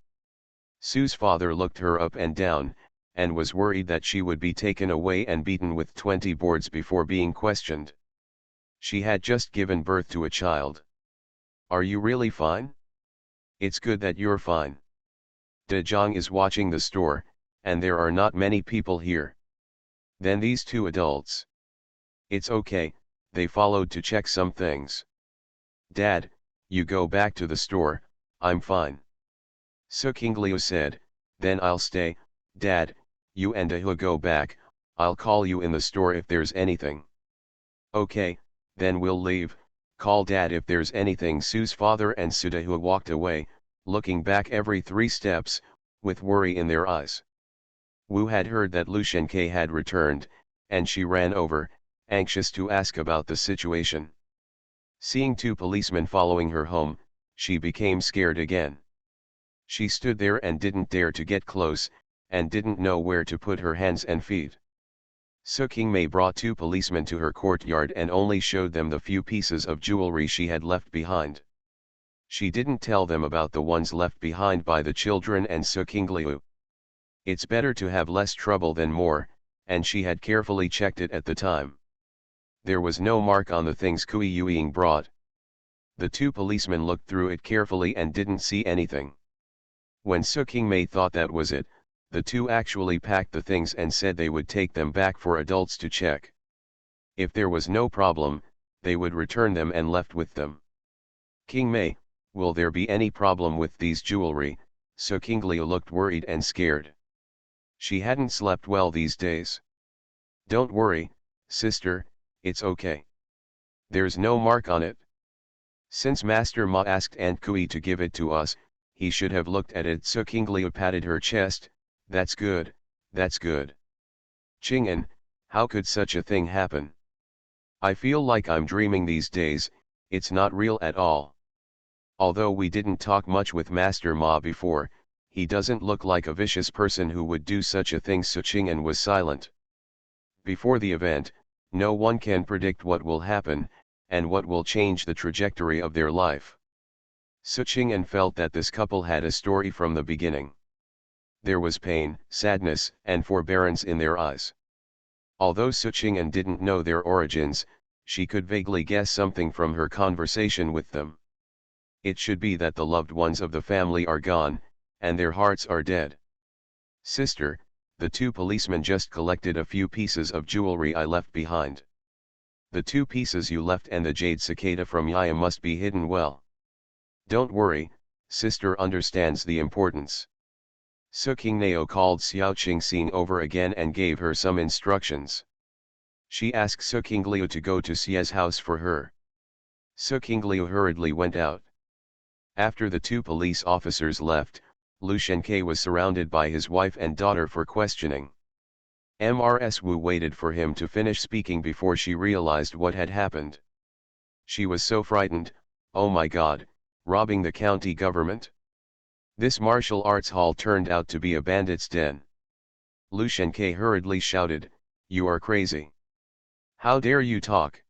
S1: Su's father looked her up and down, and was worried that she would be taken away and beaten with 20 boards before being questioned. She had just given birth to a child. Are you really fine? It's good that you're fine. De Zhang is watching the store, and there are not many people here. Then these 2 adults. It's okay, they followed to check some things. Dad, you go back to the store, I'm fine. Su Qingliu said, then I'll stay. Dad, you and Dehu go back, I'll call you in the store if there's anything. Okay, then we'll leave, call Dad if there's anything. Su's father and Su Dehu walked away, looking back every 3 steps, with worry in their eyes. Wu had heard that Lu Shenke had returned, and she ran over, anxious to ask about the situation. Seeing 2 policemen following her home, she became scared again. She stood there and didn't dare to get close, and didn't know where to put her hands and feet. Su Qingmei brought 2 policemen to her courtyard and only showed them the few pieces of jewelry she had left behind. She didn't tell them about the ones left behind by the children and Su Qingliu. It's better to have less trouble than more, and she had carefully checked it at the time. There was no mark on the things Kui Yueying brought. The 2 policemen looked through it carefully and didn't see anything. When Su Qingmei thought that was it, the 2 actually packed the things and said they would take them back for adults to check. If there was no problem, they would return them and left with them. Qingmei, will there be any problem with these jewelry? Su Qingliu looked worried and scared. She hadn't slept well these days. Don't worry, sister, it's okay. There's no mark on it. Since Master Ma asked Aunt Kui to give it to us, he should have looked at it. Su Qingliu patted her chest, that's good, that's good. Qing'an, how could such a thing happen? I feel like I'm dreaming these days, it's not real at all. Although we didn't talk much with Master Ma before, he doesn't look like a vicious person who would do such a thing. Su Qing'an was silent. Before the event, no one can predict what will happen, and what will change the trajectory of their life. Su Qing'an felt that this couple had a story from the beginning. There was pain, sadness, and forbearance in their eyes. Although Su Qing'an didn't know their origins, she could vaguely guess something from her conversation with them. It should be that the loved ones of the family are gone, and their hearts are dead. Sister, The two policemen just collected a few pieces of jewelry I left behind. The two pieces you left and the jade cicada from Yaya must be hidden well. Don't worry, sister understands the importance. Su Qingnao called Xiao Qingxing over again and gave her some instructions. She asked Su Qingliu to go to Xia's house for her. Su Qingliu hurriedly went out. After the two police officers left, Lu Shenke was surrounded by his wife and daughter for questioning. Mrs. Wu waited for him to finish speaking before she realized what had happened. She was so frightened. Oh my God, robbing the county government? This martial arts hall turned out to be a bandit's den. Lu Shenke hurriedly shouted, "You are crazy. How dare you talk?"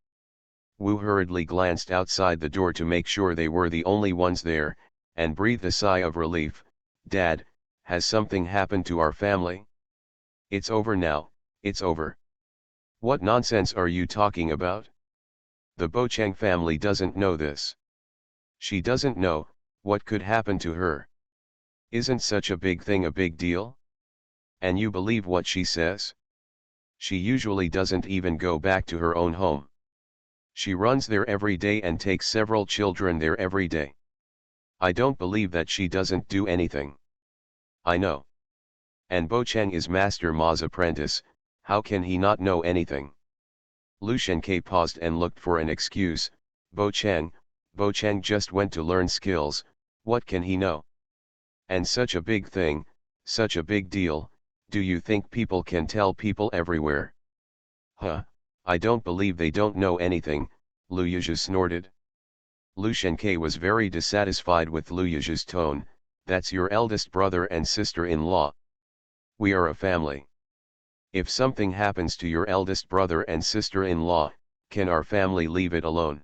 S1: Wu hurriedly glanced outside the door to make sure they were the only ones there, and breathed a sigh of relief. "Dad, has something happened to our family?" "It's over now, it's over." "What nonsense are you talking about? The Bochang family doesn't know this." "She doesn't know, what could happen to her? Isn't such a big thing a big deal? And you believe what she says? She usually doesn't even go back to her own home. She runs there every day and takes several children there every day. I don't believe that she doesn't do anything." "I know. And Bochang is Master Ma's apprentice, how can he not know anything?" Lu Shenke paused and looked for an excuse. Bochang just went to learn skills, what can he know? And such a big thing, such a big deal, do you think people can tell people everywhere?" "Huh, I don't believe they don't know anything," Lu Yuzhu snorted. Lu Shenke was very dissatisfied with Lu Yuzhu's tone. "That's your eldest brother and sister-in-law. We are a family. If something happens to your eldest brother and sister-in-law, can our family leave it alone?